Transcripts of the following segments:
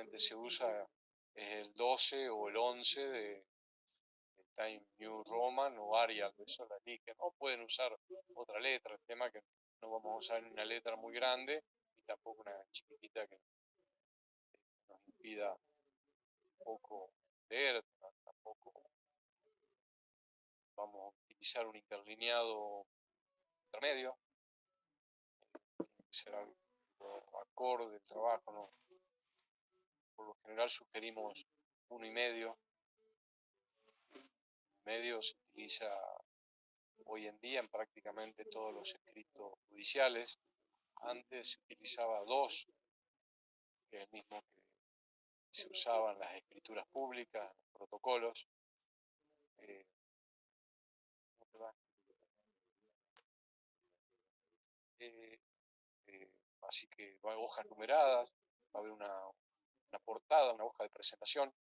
generalmente se usa es el 12 o el 11 de Time New Roman o Arial, eso es la Líquer. O pueden usar otra letra, el tema que no vamos a usar una letra muy grande y tampoco una chiquitita que nos impida un poco leer, tampoco vamos a utilizar un interlineado intermedio, tiene que ser algo acorde del trabajo, ¿no? Por lo general sugerimos 1,5. Medio se utiliza hoy en día en prácticamente todos los escritos judiciales. Antes se utilizaba 2, que es el mismo que se usaba en las escrituras públicas, los protocolos. Eh, eh, Así que va a haber hojas numeradas, va a haber una portada, una hoja de presentación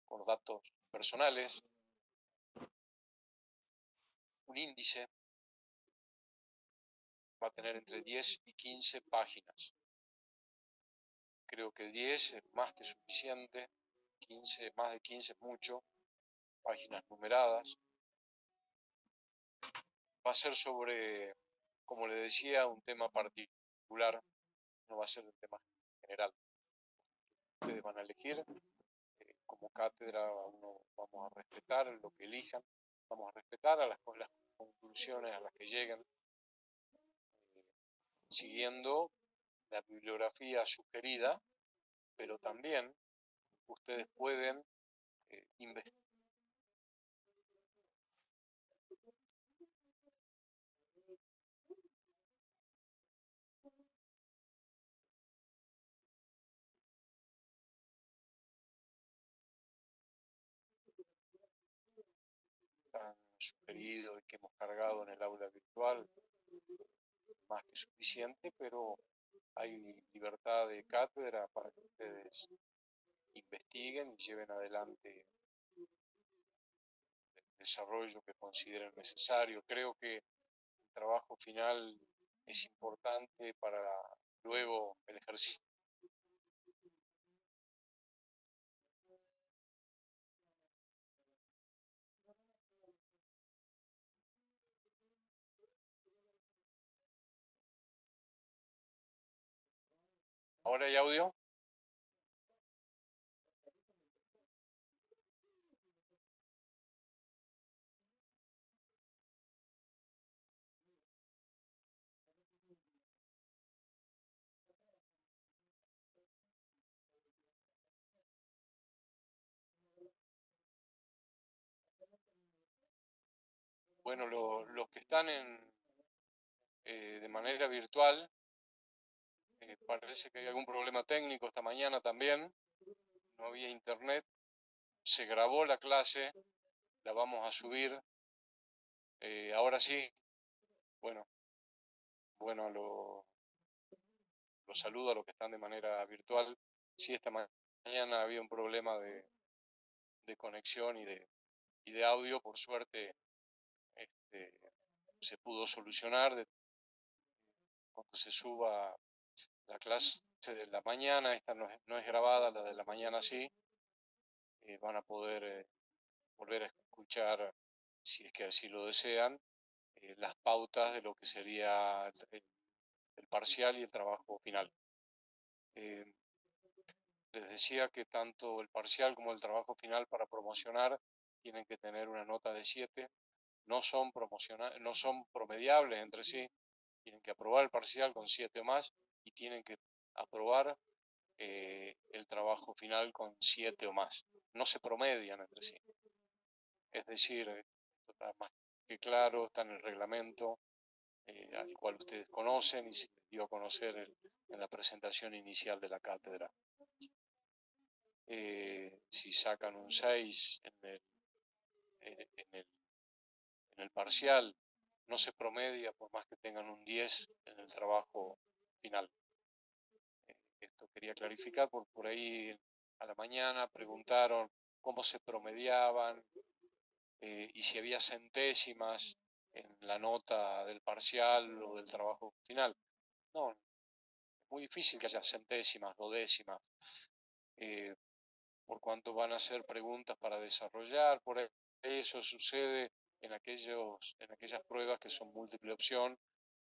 con los datos personales, un índice, va a tener entre 10 y 15 páginas. Creo que 10 es más que suficiente, 15, más de 15 es mucho, páginas numeradas. Va a ser sobre, como le decía, un tema particular, no va a ser un tema general. Ustedes van a elegir, como cátedra vamos a respetar lo que elijan, vamos a respetar a las conclusiones a las que lleguen, siguiendo la bibliografía sugerida, pero también ustedes pueden investigar. Tan sugerido y que hemos cargado en el aula virtual, más que suficiente, pero hay libertad de cátedra para que ustedes investiguen y lleven adelante el desarrollo que consideren necesario. Creo que el trabajo final es importante para luego el ejercicio. ¿Ahora hay audio? Bueno, los que están de manera virtual, parece que hay algún problema técnico esta mañana también, no había internet, se grabó la clase, la vamos a subir, ahora sí, bueno, bueno, los saludo a los que están de manera virtual. Sí, esta mañana había un problema de conexión y de audio, por suerte este, se pudo solucionar. Cuando se suba la clase de la mañana, esta no es grabada, la de la mañana sí, van a poder volver a escuchar, si es que así lo desean, las pautas de lo que sería el parcial y el trabajo final. Les decía que tanto el parcial como el trabajo final para promocionar tienen que tener una nota de 7, no son promediables entre sí, tienen que aprobar el parcial con 7 o más y tienen que aprobar el trabajo final con 7 o más. No se promedian entre sí. Es decir, esto está más que claro, está en el reglamento al cual ustedes conocen y se dio a conocer en la presentación inicial de la cátedra. Si sacan un 6 en el parcial, no se promedia por más que tengan un 10 en el trabajo final. Esto quería clarificar, por ahí a la mañana preguntaron cómo se promediaban y si había centésimas en la nota del parcial o del trabajo final. No, es muy difícil que haya centésimas o décimas. por cuanto van a ser preguntas para desarrollar. Por eso sucede en aquellas pruebas que son múltiple opción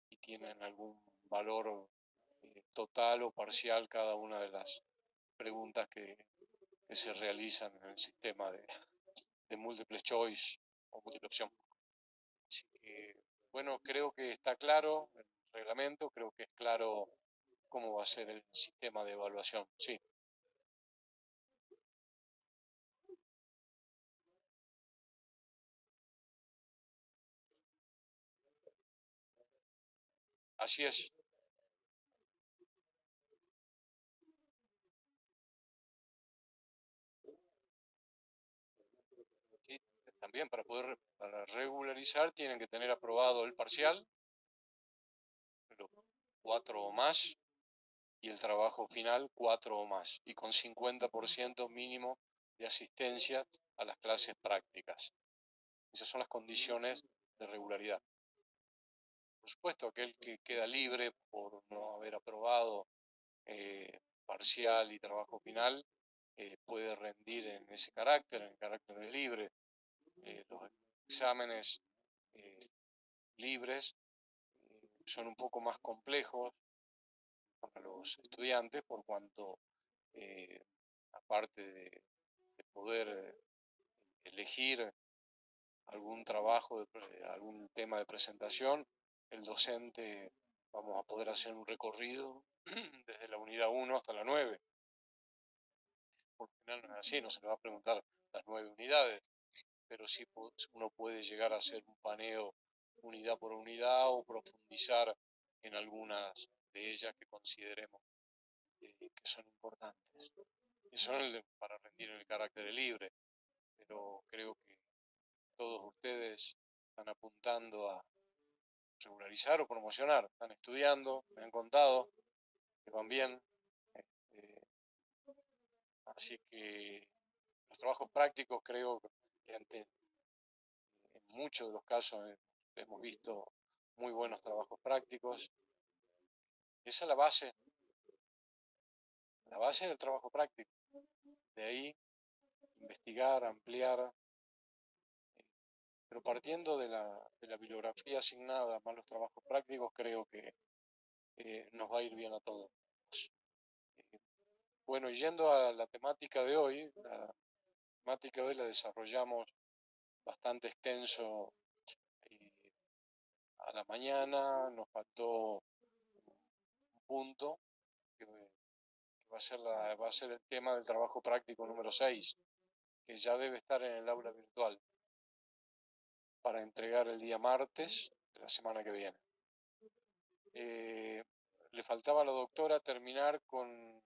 y tienen algún valor total o parcial cada una de las preguntas que se realizan en el sistema de múltiple choice o múltiple opción. Así que, bueno, creo que está claro el reglamento, creo que es claro cómo va a ser el sistema de evaluación. Sí, así es. Sí, también para regularizar tienen que tener aprobado el parcial, los 4 o más, y el trabajo final 4 o más, y con 50% mínimo de asistencia a las clases prácticas. Esas son las condiciones de regularidad. Por supuesto, aquel que queda libre por no haber aprobado parcial y trabajo final puede rendir en ese carácter, en el carácter de libre. Los exámenes eh, libres son un poco más complejos para los estudiantes por cuanto, aparte de poder elegir algún trabajo, algún tema de presentación, el docente vamos a poder hacer un recorrido desde la unidad 1 hasta la 9. Por general no es así, no se le va a preguntar las 9 unidades, pero sí uno puede llegar a hacer un paneo unidad por unidad o profundizar en algunas de ellas que consideremos que son importantes. Eso para rendir en el carácter libre, pero creo que todos ustedes están apuntando a regularizar o promocionar, están estudiando, me han contado que van bien, eh, así que los trabajos prácticos creo que en muchos de los casos hemos visto muy buenos trabajos prácticos. Esa es la base del trabajo práctico. De ahí investigar, ampliar, pero partiendo de la bibliografía asignada más los trabajos prácticos, creo que nos va a ir bien a todos. Bueno, y yendo a la temática de hoy, la temática de hoy la desarrollamos bastante extenso a la mañana, nos faltó un punto que va a ser el tema del trabajo práctico número 6, que ya debe estar en el aula virtual para entregar el día martes de la semana que viene. Le faltaba a la doctora terminar con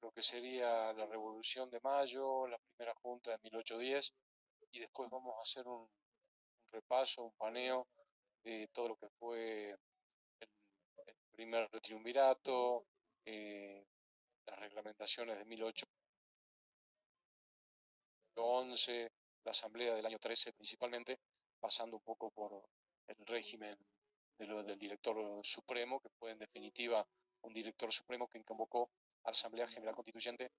lo que sería la Revolución de Mayo, la primera junta de 1810, y después vamos a hacer un repaso, un paneo de todo lo que fue el primer triunvirato, las reglamentaciones de 1811, la asamblea del año 13 principalmente, pasando un poco por el régimen del director supremo, que fue en definitiva un director supremo que convocó a la Asamblea General Constituyente,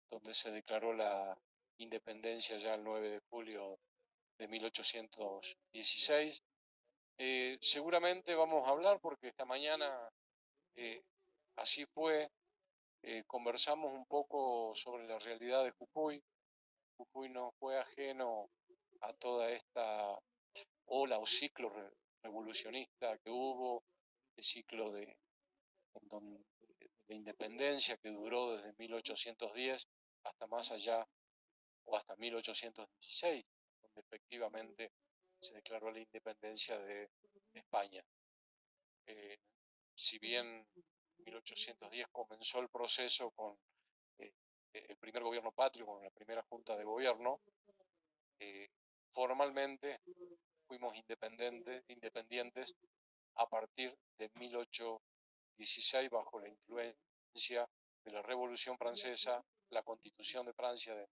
donde se declaró la independencia ya el 9 de julio de 1816. Seguramente vamos a hablar porque esta mañana eh, así fue, conversamos un poco sobre la realidad de Jujuy. Jujuy no fue ajeno a toda esta ola o ciclo revolucionista que hubo, el ciclo de independencia que duró desde 1810 hasta más allá o hasta 1816, donde efectivamente se declaró la independencia de España. Si bien en 1810 comenzó el proceso con eh, el primer gobierno patrio, con la primera junta de gobierno, formalmente fuimos independientes a partir de 1816 bajo la influencia de la Revolución Francesa, la Constitución de Francia de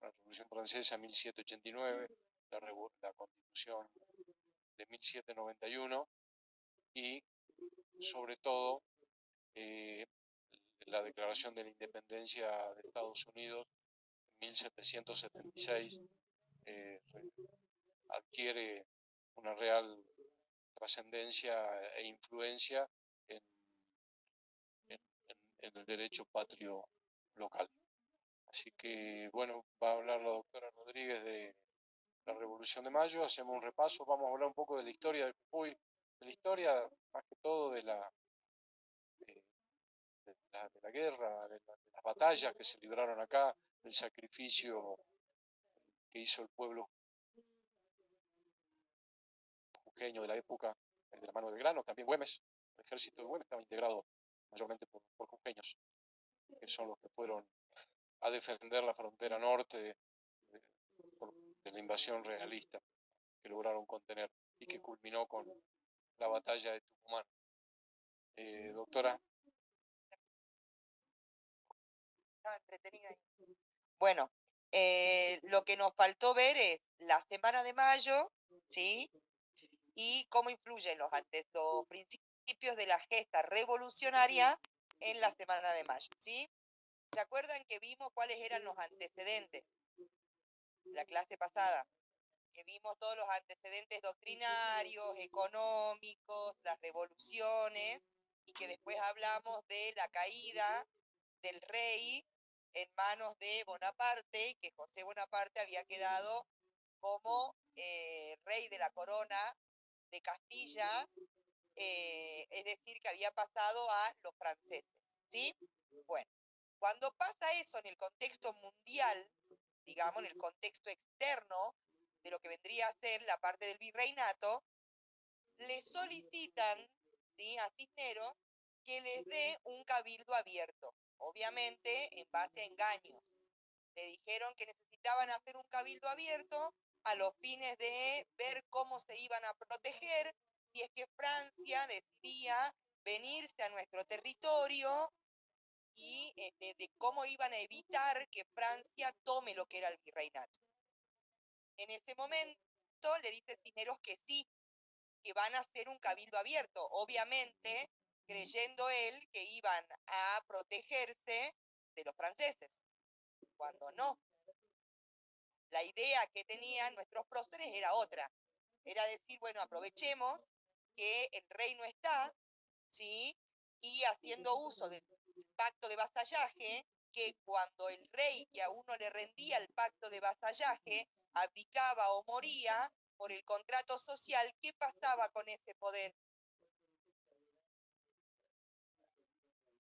la Revolución Francesa 1789, la Constitución de 1791 y sobre todo la Declaración de la Independencia de Estados Unidos en 1776 adquiere una real trascendencia e influencia en, en el derecho patrio local. Así que, bueno, va a hablar la doctora Rodríguez de la Revolución de Mayo, hacemos un repaso, vamos a hablar un poco de la historia de Jujuy, de la historia más que todo de, de la guerra, de las batallas que se libraron acá, del sacrificio que hizo el pueblo jujeño de la época, de la mano de Belgrano, también Güemes, el ejército de Güemes estaba integrado mayormente por jujeños, que son los que fueron a defender la frontera norte de la invasión realista que lograron contener y que culminó con la batalla de Tucumán. Doctora. Estaba entretenida. Bueno, lo que nos faltó ver es la Semana de Mayo, ¿sí? Y cómo influyen los principios de la gesta revolucionaria en la Semana de Mayo, ¿sí? ¿Se acuerdan que vimos cuáles eran los antecedentes? La clase pasada, que vimos todos los antecedentes doctrinarios, económicos, las revoluciones, y que después hablamos de la caída del rey en manos de Bonaparte, que José Bonaparte había quedado como rey de la corona de Castilla, es decir, que había pasado a los franceses, ¿sí? Bueno, cuando pasa eso en el contexto mundial, digamos, en el contexto externo de lo que vendría a ser la parte del virreinato, le solicitan, ¿sí?, a Cisneros que les dé un cabildo abierto, obviamente en base a engaños. Le dijeron que necesitaban hacer un cabildo abierto a los fines de ver cómo se iban a proteger si es que Francia decidía venirse a nuestro territorio y de cómo iban a evitar que Francia tome lo que era el virreinato. En ese momento le dice Cisneros que sí, que van a hacer un cabildo abierto, obviamente creyendo él que iban a protegerse de los franceses, cuando no. La idea que tenían nuestros próceres era otra, era decir, bueno, aprovechemos que el rey no está, ¿sí? Y haciendo uso del pacto de vasallaje, que cuando el rey que a uno le rendía el pacto de vasallaje abdicaba o moría por el contrato social, ¿qué pasaba con ese poder?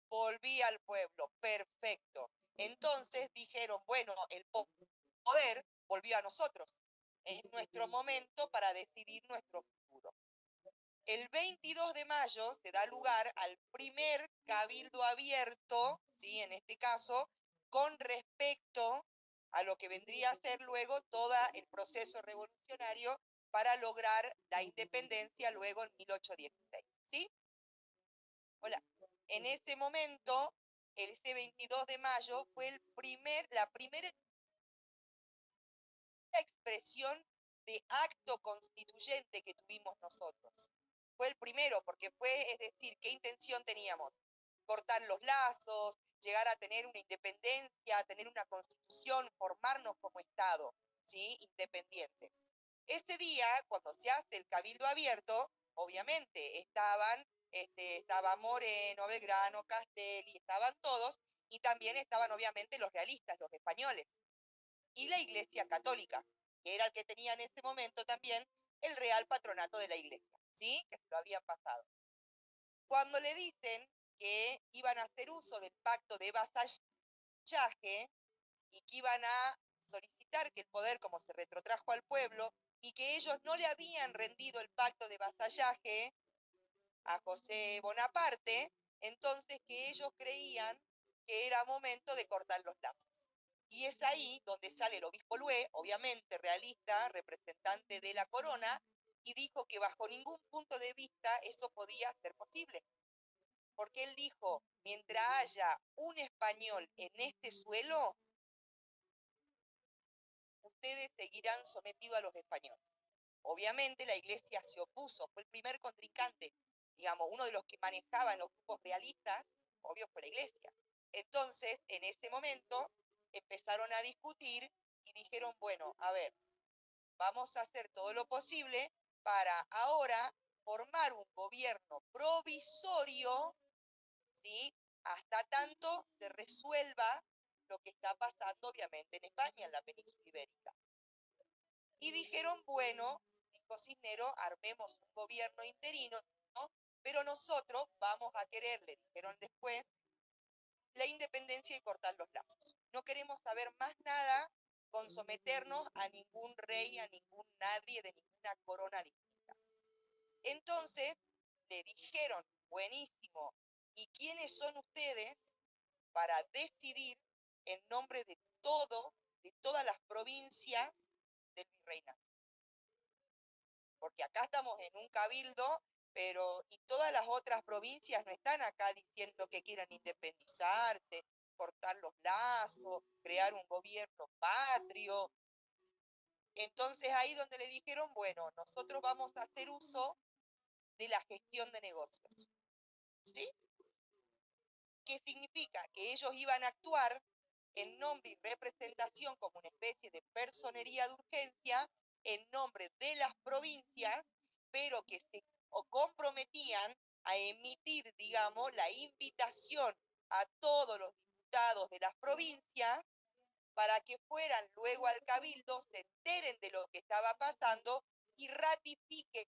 Volvía al pueblo, perfecto. Entonces dijeron, bueno, el poder volvió a nosotros. Es nuestro momento para decidir nuestro futuro. El 22 de mayo se da lugar al primer cabildo abierto, ¿sí?, en este caso, con respecto a lo que vendría a ser luego todo el proceso revolucionario para lograr la independencia luego en 1816, ¿sí? Hola. En ese momento, ese 22 de mayo, fue la primera expresión de acto constituyente que tuvimos nosotros. Fue el primero, porque fue, es decir, ¿qué intención teníamos? Cortar los lazos, llegar a tener una independencia, tener una constitución, formarnos como Estado, ¿sí?, independiente. Ese día, cuando se hace el cabildo abierto, obviamente estaba Moreno, Belgrano, Castelli, estaban todos, y también estaban obviamente los realistas, los españoles, y la Iglesia Católica, que era el que tenía en ese momento también el real patronato de la Iglesia, ¿sí?, que se lo habían pasado. Cuando le dicen que iban a hacer uso del pacto de vasallaje y que iban a solicitar que el poder, como se retrotrajo al pueblo, y que ellos no le habían rendido el pacto de vasallaje a José Bonaparte, entonces que ellos creían que era momento de cortar los lazos. Y es ahí donde sale el obispo Lué, obviamente realista, representante de la corona, y dijo que bajo ningún punto de vista eso podía ser posible. Porque él dijo, mientras haya un español en este suelo, ustedes seguirán sometidos a los españoles. Obviamente la Iglesia se opuso, fue el primer contrincante, digamos, uno de los que manejaban los grupos realistas, obvio fue la iglesia. Entonces, en ese momento, empezaron a discutir y dijeron, bueno, a ver, vamos a hacer todo lo posible para ahora formar un gobierno provisorio, ¿sí? Hasta tanto se resuelva lo que está pasando, obviamente, en España, en la península ibérica. Y dijeron, bueno, dijo Cisneros, armemos un gobierno interino, ¿no? Pero nosotros vamos a querer, le dijeron después, la independencia y cortar los lazos. No queremos saber más nada con someternos a ningún rey, a ningún nadie de ninguna corona distinta. Entonces le dijeron, buenísimo, ¿y quiénes son ustedes para decidir en nombre de todas las provincias del virreinato? Porque acá estamos en un cabildo, pero y todas las otras provincias no están acá diciendo que quieran independizarse, cortar los lazos, crear un gobierno patrio. Entonces ahí donde le dijeron, bueno, nosotros vamos a hacer uso de la gestión de negocios. ¿Sí? ¿Qué significa? Que ellos iban a actuar en nombre y representación como una especie de personería de urgencia en nombre de las provincias, pero que se comprometían a emitir, digamos, la invitación a todos los diputados de las provincias para que fueran luego al cabildo, se enteren de lo que estaba pasando y ratifiquen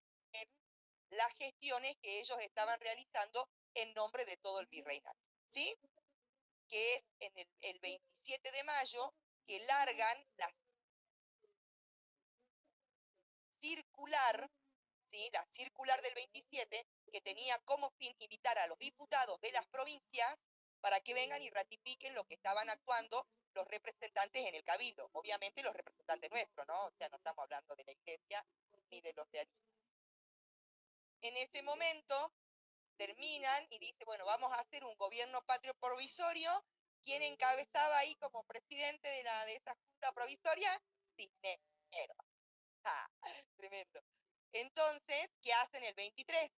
las gestiones que ellos estaban realizando en nombre de todo el virreinato. ¿Sí? Que es en el 27 de mayo que largan la circular, ¿sí? La circular del 27, que tenía como fin invitar a los diputados de las provincias para que vengan y ratifiquen lo que estaban actuando los representantes en el cabildo. Obviamente los representantes nuestros, ¿no? O sea, no estamos hablando de la iglesia ni de los realistas. En ese momento terminan y dice, bueno, vamos a hacer un gobierno patrio provisorio. ¿Quién encabezaba ahí como presidente de esa junta provisoria? Cisneros. Ah, tremendo. Entonces, ¿qué hacen el 23?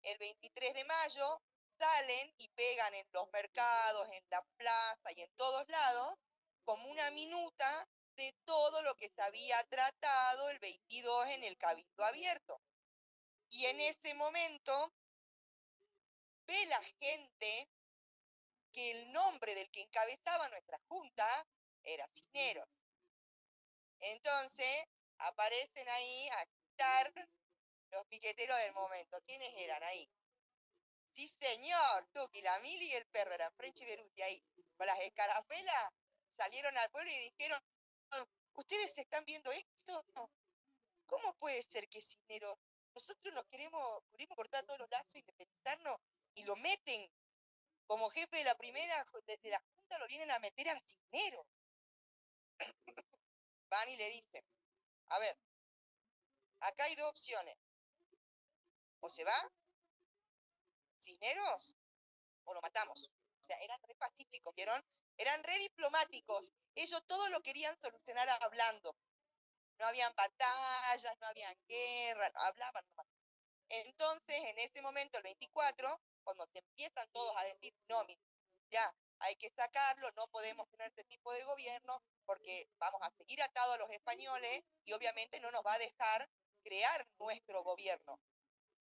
El 23 de mayo salen y pegan en los mercados, en la plaza y en todos lados, como una minuta de todo lo que se había tratado el 22 en el Cabildo Abierto. Y en ese momento ve la gente que el nombre del que encabezaba nuestra junta era Cisneros. Entonces aparecen ahí a quitar los piqueteros del momento. ¿Quiénes eran ahí? Sí, señor, Tuki, la Mili y el perro eran French y Beruti ahí. Con las escarapelas salieron al pueblo y dijeron, ¿ustedes están viendo esto? ¿Cómo puede ser que Cisneros, nosotros nos queremos cortar todos los lazos, independizarnos, y lo meten como jefe de la primera, de la junta, lo vienen a meter a Cisneros? Van y le dicen, a ver, acá hay dos opciones. O se va Cisneros o lo matamos. O sea, eran re pacíficos, ¿vieron? Eran re diplomáticos. Ellos todo lo querían solucionar hablando. No habían batallas, no habían guerra, hablaban nomás. Entonces, en ese momento, el 24, cuando se empiezan todos a decir, no, ya, hay que sacarlo, no podemos tener este tipo de gobierno, porque vamos a seguir atados a los españoles y obviamente no nos va a dejar crear nuestro gobierno.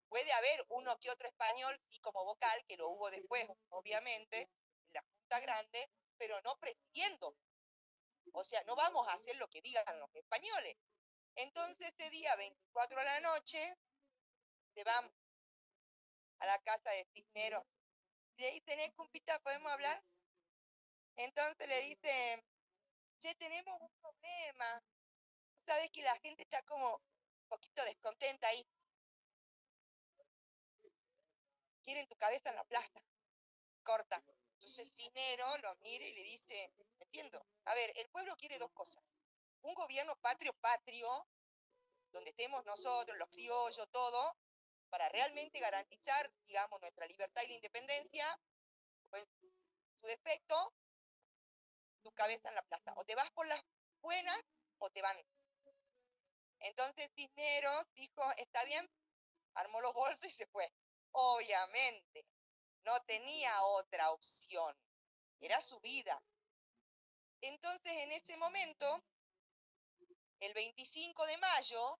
Puede haber uno que otro español, sí, como vocal, que lo hubo después, obviamente, en la Junta Grande, pero no presidiendo. O sea, no vamos a hacer lo que digan los españoles. Entonces, ese día, 24 a la noche, se van a la casa de Cisneros. Le dicen, compita, ¿podemos hablar? Entonces le dicen, che, tenemos un problema. Sabes que la gente está como un poquito descontenta ahí. Quieren tu cabeza en la plaza. Corta. Entonces Cisneros lo mira y le dice, entiendo. A ver, el pueblo quiere dos cosas. Un gobierno patrio, donde estemos nosotros, los criollos, todo, para realmente garantizar, digamos, nuestra libertad y la independencia, pues, su defecto, tu cabeza en la plaza. O te vas por las buenas o te van. Entonces Cisneros dijo, está bien, armó los bolsos y se fue. Obviamente, no tenía otra opción, era su vida. Entonces, en ese momento, el 25 de mayo,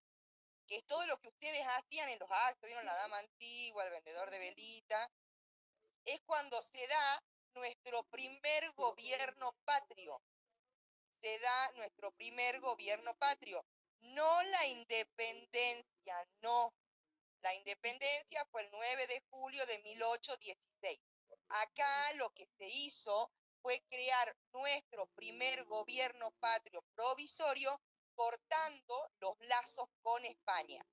que es todo lo que ustedes hacían en los actos, vieron la dama antigua, el vendedor de velita, es cuando se da nuestro primer gobierno patrio. Se da nuestro primer gobierno patrio. No la independencia, no. La independencia fue el 9 de julio de 1816. Acá lo que se hizo fue crear nuestro primer gobierno patrio provisorio cortando los lazos con España.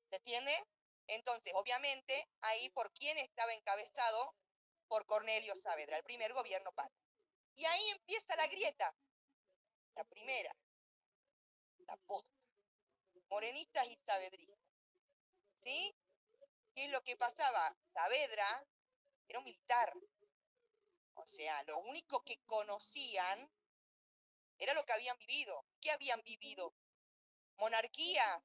¿Se entiende? Entonces, obviamente, ahí por quién estaba encabezado, por Cornelio Saavedra, el primer gobierno patrio. Y ahí empieza la grieta, la primera, la posta, morenistas y saavedristas. ¿Sí? ¿Qué es lo que pasaba? Saavedra era un militar. O sea, lo único que conocían era lo que habían vivido. ¿Qué habían vivido? Monarquías,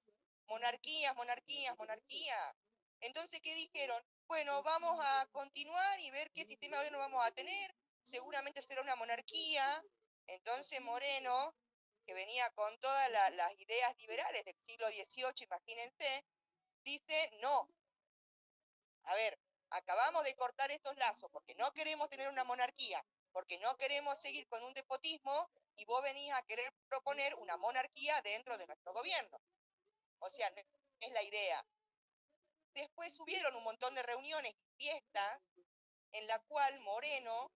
monarquías, monarquías, monarquías. Entonces, ¿qué dijeron? Bueno, vamos a continuar y ver qué sistema de gobierno vamos a tener. Seguramente será una monarquía. Entonces Moreno, que venía con todas las ideas liberales del siglo XVIII, imagínense, dice, no, a ver, acabamos de cortar estos lazos porque no queremos tener una monarquía, porque no queremos seguir con un despotismo y vos venís a querer proponer una monarquía dentro de nuestro gobierno. O sea, no es la idea. Después hubieron un montón de reuniones y fiestas en la cual Moreno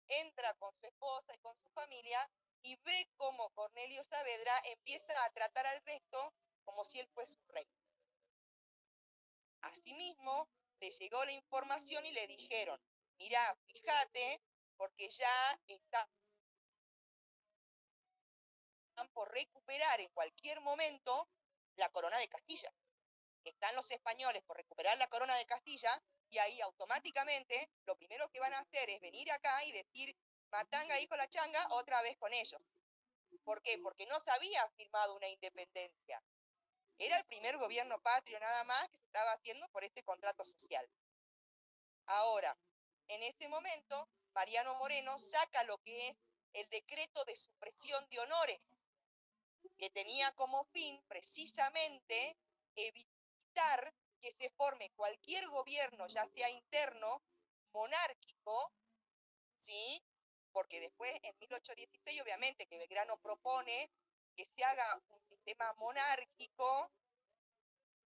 entra con su esposa y con su familia y ve cómo Cornelio Saavedra empieza a tratar al resto como si él fuese un rey. Asimismo, le llegó la información y le dijeron, mirá, fíjate, porque ya están por recuperar en cualquier momento la corona de Castilla. Están los españoles por recuperar la corona de Castilla y ahí automáticamente lo primero que van a hacer es venir acá y decir, matanga, hijo la changa, otra vez con ellos. ¿Por qué? Porque no se había firmado una independencia. Era el primer gobierno patrio nada más que se estaba haciendo por este contrato social. Ahora, en ese momento, Mariano Moreno saca lo que es el decreto de supresión de honores, que tenía como fin precisamente evitar que se forme cualquier gobierno, ya sea interno, monárquico, ¿sí? Porque después, en 1816, obviamente, que Belgrano propone que se haga un sistema monárquico,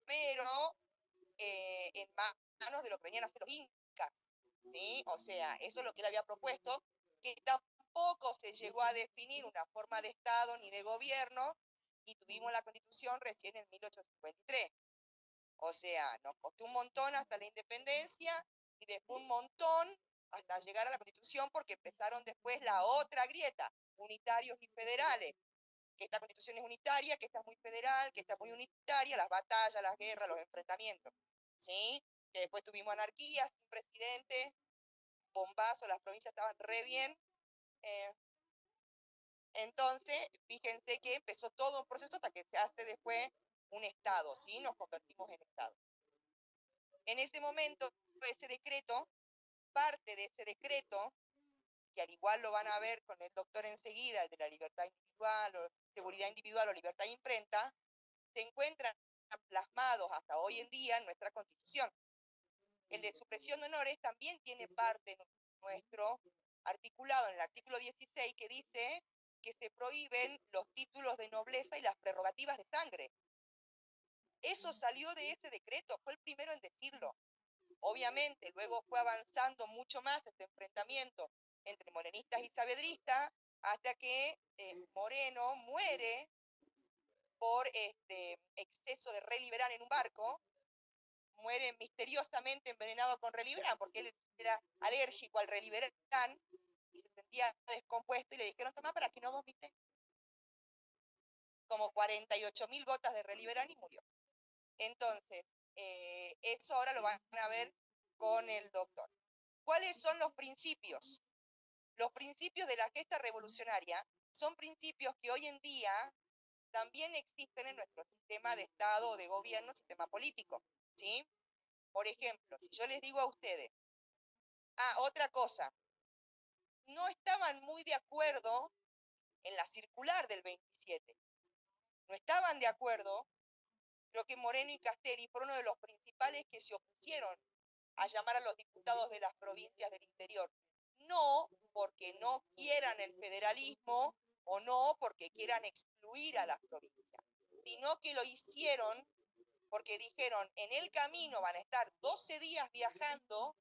pero en manos de lo que venían a hacer los incas, ¿sí? O sea, eso es lo que él había propuesto, que tampoco se llegó a definir una forma de Estado ni de gobierno, y tuvimos la Constitución recién en 1853. O sea, nos costó un montón hasta la independencia, y después un montón hasta llegar a la Constitución, porque empezaron después la otra grieta, unitarios y federales, que esta Constitución es unitaria, que esta es muy federal, que esta es muy unitaria, las batallas, las guerras, los enfrentamientos, ¿sí? Que después tuvimos anarquía, sin presidente, bombazo, las provincias estaban re bien. eh, entonces, fíjense que empezó todo un proceso hasta que se hace después un Estado, ¿sí? Nos convertimos en Estado. En ese momento, ese decreto, parte de ese decreto, que al igual lo van a ver con el doctor enseguida, el de la libertad individual, o seguridad individual o libertad de imprenta, se encuentran plasmados hasta hoy en día en nuestra Constitución. El de supresión de honores también tiene parte nuestro articulado en el artículo 16, que dice que se prohíben los títulos de nobleza y las prerrogativas de sangre. Eso salió de ese decreto, fue el primero en decirlo. Obviamente, luego fue avanzando mucho más este enfrentamiento entre morenistas y saavedristas, hasta que Moreno muere por exceso de reliberán en un barco, muere misteriosamente envenenado con reliberán, porque él era alérgico al reliberán y se sentía descompuesto, y le dijeron, toma para que no vomite. Como 48.000 gotas de reliberán y murió. Entonces, eso ahora lo van a ver con el doctor. ¿Cuáles son los principios? Los principios de la gesta revolucionaria son principios que hoy en día también existen en nuestro sistema de Estado o de gobierno, sistema político, ¿sí? Por ejemplo, si yo les digo a ustedes, otra cosa, no estaban muy de acuerdo en la circular del 27. No estaban de acuerdo, creo que Moreno y Castelli fueron uno de los principales que se opusieron a llamar a los diputados de las provincias del interior. No porque no quieran el federalismo o no porque quieran excluir a las provincias, sino que lo hicieron porque dijeron, en el camino van a estar 12 días viajando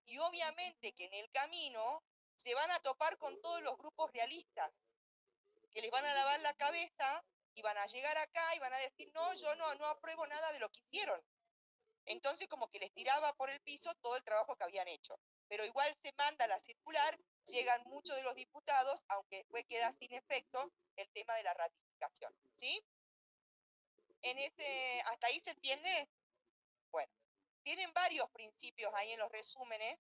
y obviamente que en el camino se van a topar con todos los grupos realistas, que les van a lavar la cabeza y van a llegar acá y van a decir, no, yo no apruebo nada de lo que hicieron. Entonces como que les tiraba por el piso todo el trabajo que habían hecho. Pero igual se manda la circular, llegan muchos de los diputados, aunque después queda sin efecto el tema de la ratificación. ¿Sí? ¿Hasta ahí se entiende? Bueno, tienen varios principios ahí en los resúmenes.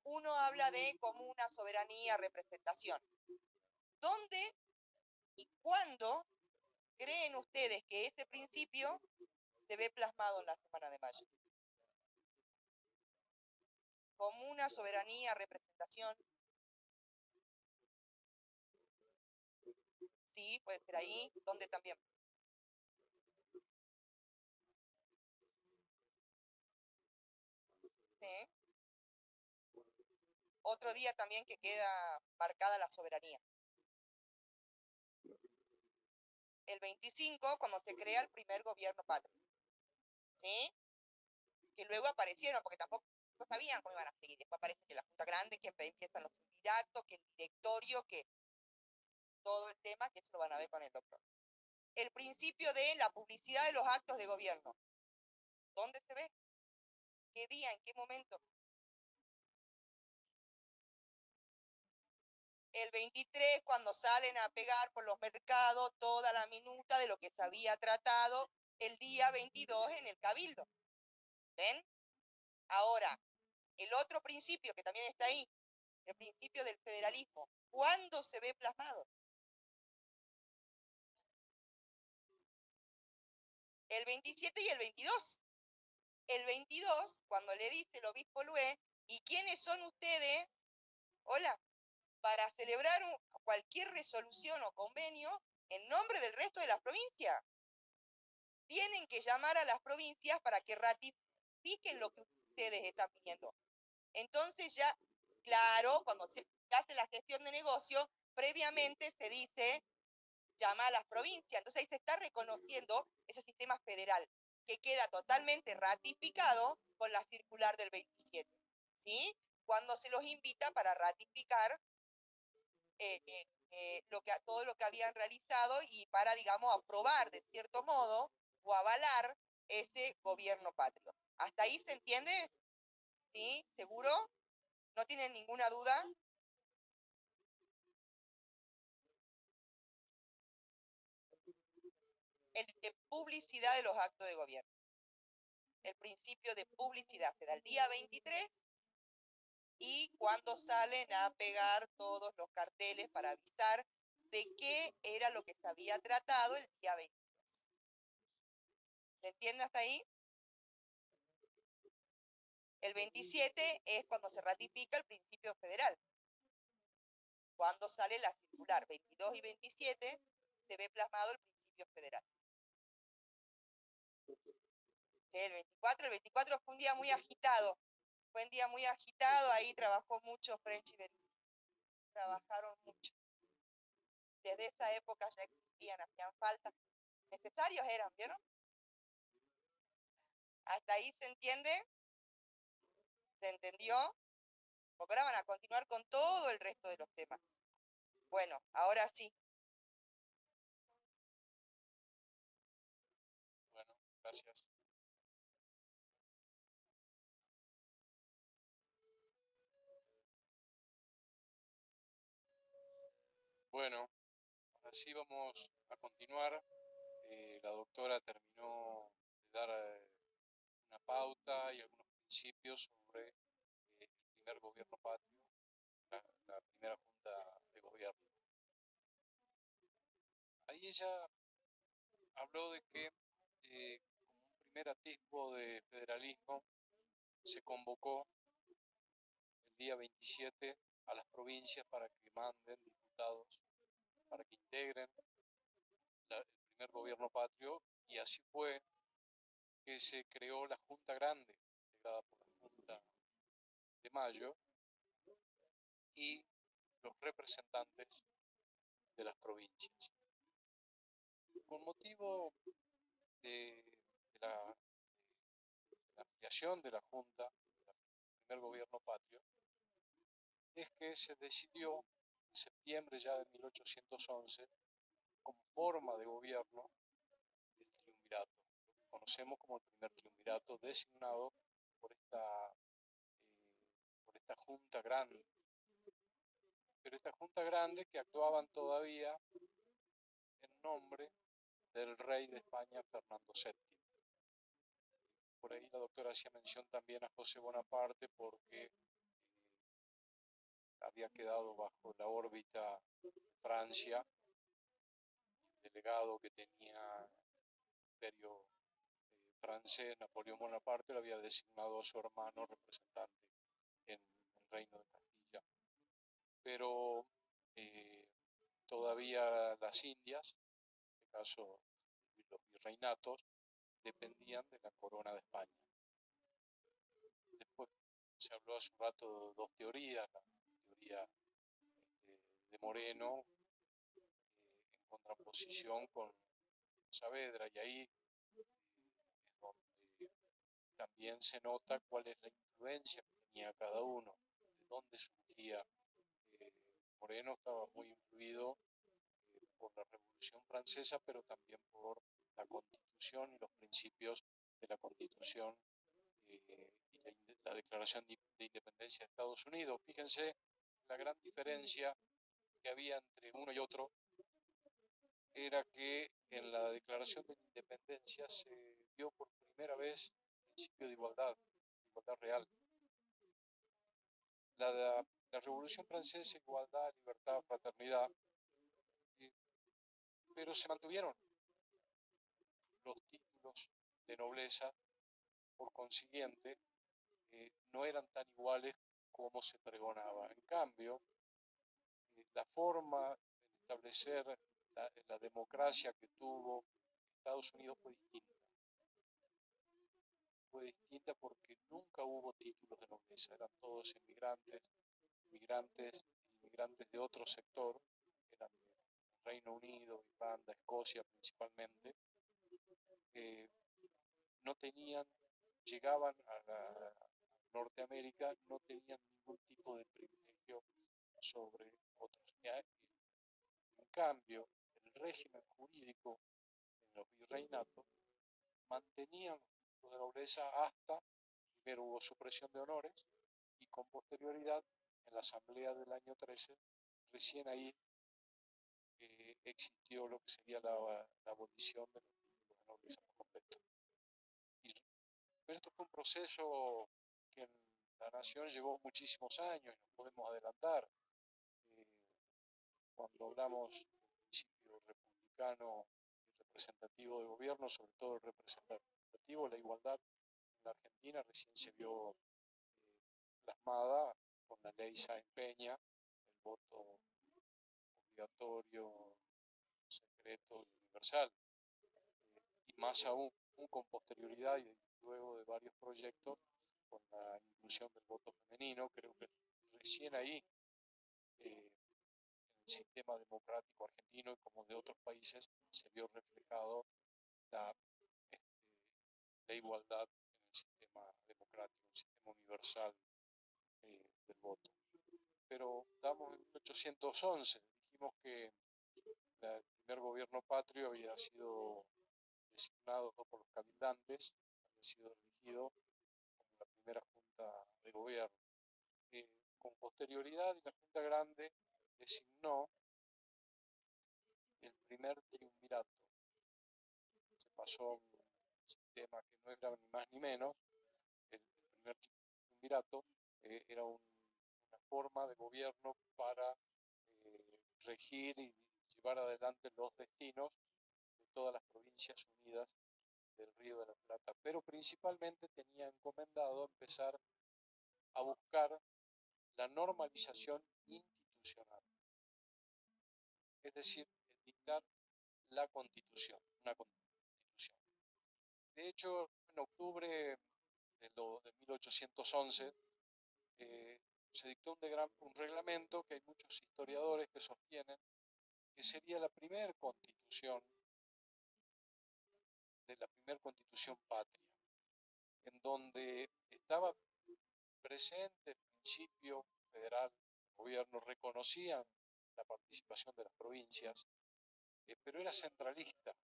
Uno habla de comuna, soberanía, representación. ¿Dónde y cuándo creen ustedes que ese principio se ve plasmado en la Semana de Mayo? Comuna, soberanía, representación. Sí, puede ser ahí. ¿Dónde también? Sí. Otro día también que queda marcada la soberanía. El 25, cuando se crea el primer gobierno patrio. ¿Sí? Que luego aparecieron, porque tampoco sabían cómo iban a seguir. Después aparece que la Junta Grande, que empiezan los triunviratos, que el directorio, que todo el tema, que eso lo van a ver con el doctor. El principio de la publicidad de los actos de gobierno. ¿Dónde se ve? ¿Qué día? ¿En qué momento? El 23, cuando salen a pegar por los mercados toda la minuta de lo que se había tratado el día 22 en el Cabildo. ¿Ven? Ahora, el otro principio que también está ahí, el principio del federalismo, ¿cuándo se ve plasmado? El 27 y el 22. El 22, cuando le dice el obispo Lué, ¿y quiénes son ustedes? Hola, para celebrar cualquier resolución o convenio en nombre del resto de las provincias. Tienen que llamar a las provincias para que ratifiquen lo que ustedes están pidiendo. Entonces ya, claro, cuando se hace la gestión de negocio, previamente se dice, llama a las provincias. Entonces ahí se está reconociendo ese sistema federal, que queda totalmente ratificado con la circular del 27. ¿Sí? Cuando se los invita para ratificar todo lo que habían realizado y para, digamos, aprobar de cierto modo o avalar ese gobierno patrio. ¿Hasta ahí se entiende? ¿Sí? ¿Seguro? ¿No tienen ninguna duda? El de publicidad de los actos de gobierno. El principio de publicidad será el día 23 y cuando salen a pegar todos los carteles para avisar de qué era lo que se había tratado el día 22. ¿Se entiende hasta ahí? El 27 es cuando se ratifica el principio federal. Cuando sale la circular 22 y 27, se ve plasmado el principio federal. El 24 fue un día muy agitado. Fue un día muy agitado, ahí trabajó mucho French y Berlín. Trabajaron mucho. Desde esa época ya existían, hacían falta. Necesarios eran, ¿vieron? ¿Hasta ahí se entiende? ¿Se entendió? Porque ahora van a continuar con todo el resto de los temas. Bueno, ahora sí. Bueno, gracias. Bueno, así vamos a continuar. La doctora terminó de dar una pauta y algunos principios sobre el primer gobierno patrio, la primera junta de gobierno. Ahí ella habló de que como un primer atisbo de federalismo se convocó el día 27 a las provincias para que manden diputados, para que integren el primer gobierno patrio, y así fue que se creó la Junta Grande, integrada por la Junta de Mayo y los representantes de las provincias. Con motivo de la ampliación de la Junta, del primer gobierno patrio, es que se decidió en septiembre ya de 1811, como forma de gobierno, el triunvirato, lo que conocemos como el primer triunvirato, designado por esta Junta Grande. Pero esta Junta Grande, que actuaban todavía en nombre del rey de España, Fernando VII. Por ahí la doctora hacía mención también a José Bonaparte, porque había quedado bajo la órbita de Francia, el delegado que tenía el imperio francés, Napoleón Bonaparte, lo había designado a su hermano representante en el reino de Castilla. Pero todavía las Indias, en este caso los virreinatos, dependían de la corona de España. Después se habló hace un rato de dos teorías, la teoría de Moreno en contraposición con Saavedra, y ahí es donde también se nota cuál es la influencia que tenía cada uno, de dónde surgía. Moreno estaba muy influido por la Revolución Francesa, pero también por la Constitución y los principios de la Constitución y la Declaración de Independencia de Estados Unidos. Fíjense la gran diferencia que había entre uno y otro, era que en la Declaración de Independencia se dio por primera vez el principio de igualdad real. La Revolución Francesa, igualdad, libertad, fraternidad, pero se mantuvieron los títulos de nobleza, por consiguiente, no eran tan iguales como se pregonaba. En cambio, la forma de establecer la democracia que tuvo Estados Unidos fue distinta. Fue distinta porque nunca hubo títulos de nobleza, eran todos inmigrantes de otro sector, eran del Reino Unido, Irlanda, Escocia principalmente, no tenían, llegaban a Norteamérica, no tenían ningún tipo de privilegio sobre otros. En cambio, el régimen jurídico en los virreinatos mantenían los de nobleza hasta, primero hubo supresión de honores, y con posterioridad, en la asamblea del año 13, recién ahí existió lo que sería la abolición de los títulos de nobleza por completo. Pero esto fue un proceso que en la nación llevó muchísimos años, y nos podemos adelantar. Cuando hablamos del principio republicano y representativo de gobierno, sobre todo el representativo, la igualdad en la Argentina recién se vio plasmada con la ley Sáenz Peña, el voto obligatorio, secreto y universal, y más aún con posterioridad y luego de varios proyectos con la inclusión del voto femenino. Creo que recién ahí en el sistema democrático argentino y como de otros países se vio reflejado la, la igualdad en el sistema democrático, el sistema universal del voto. Pero estamos en 1811, dijimos que el primer gobierno patrio había sido designado por los cabildantes, había sido elegido como la primera junta de gobierno. Con posterioridad, la Junta Grande designó el primer triunvirato. Se pasó a un sistema que no era ni más ni menos. El primer triunvirato era una forma de gobierno para regir y llevar adelante los destinos de todas las provincias unidas del Río de la Plata, pero principalmente tenía encomendado empezar a buscar la normalización institucional, es decir, el dictar la constitución, una constitución. De hecho, en octubre de 1811 se dictó un reglamento que hay muchos historiadores que sostienen que sería la primera constitución de la primera constitución patria, en donde estaba presente el principio federal, el gobierno reconocía la participación de las provincias, pero era centralista.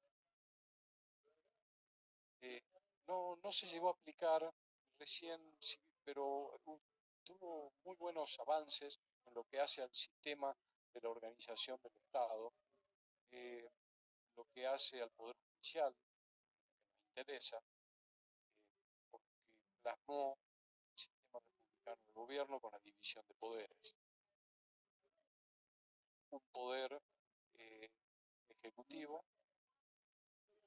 Eh, no se llegó a aplicar recién, sí, pero tuvo muy buenos avances en lo que hace al sistema de la organización del Estado, lo que hace al Poder Judicial, que nos interesa, porque plasmó el sistema republicano de gobierno con la división de poderes. Un poder ejecutivo,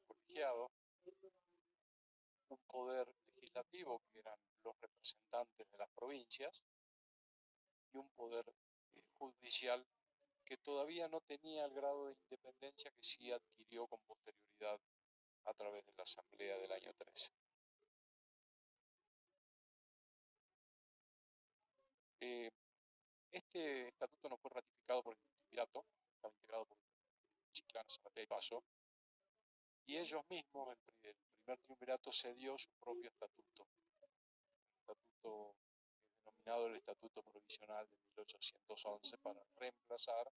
colegiado, un poder legislativo, que eran los representantes de las provincias, y un poder judicial que todavía no tenía el grado de independencia que sí adquirió con posterioridad a través de la Asamblea del año 13. Este estatuto no fue ratificado por el triunvirato, estaba integrado por Chiclana, Zaratea y Paso, y ellos mismos, el primer triunvirato, cedió su propio estatuto, estatuto denominado el Estatuto Provisional de 1811, para reemplazar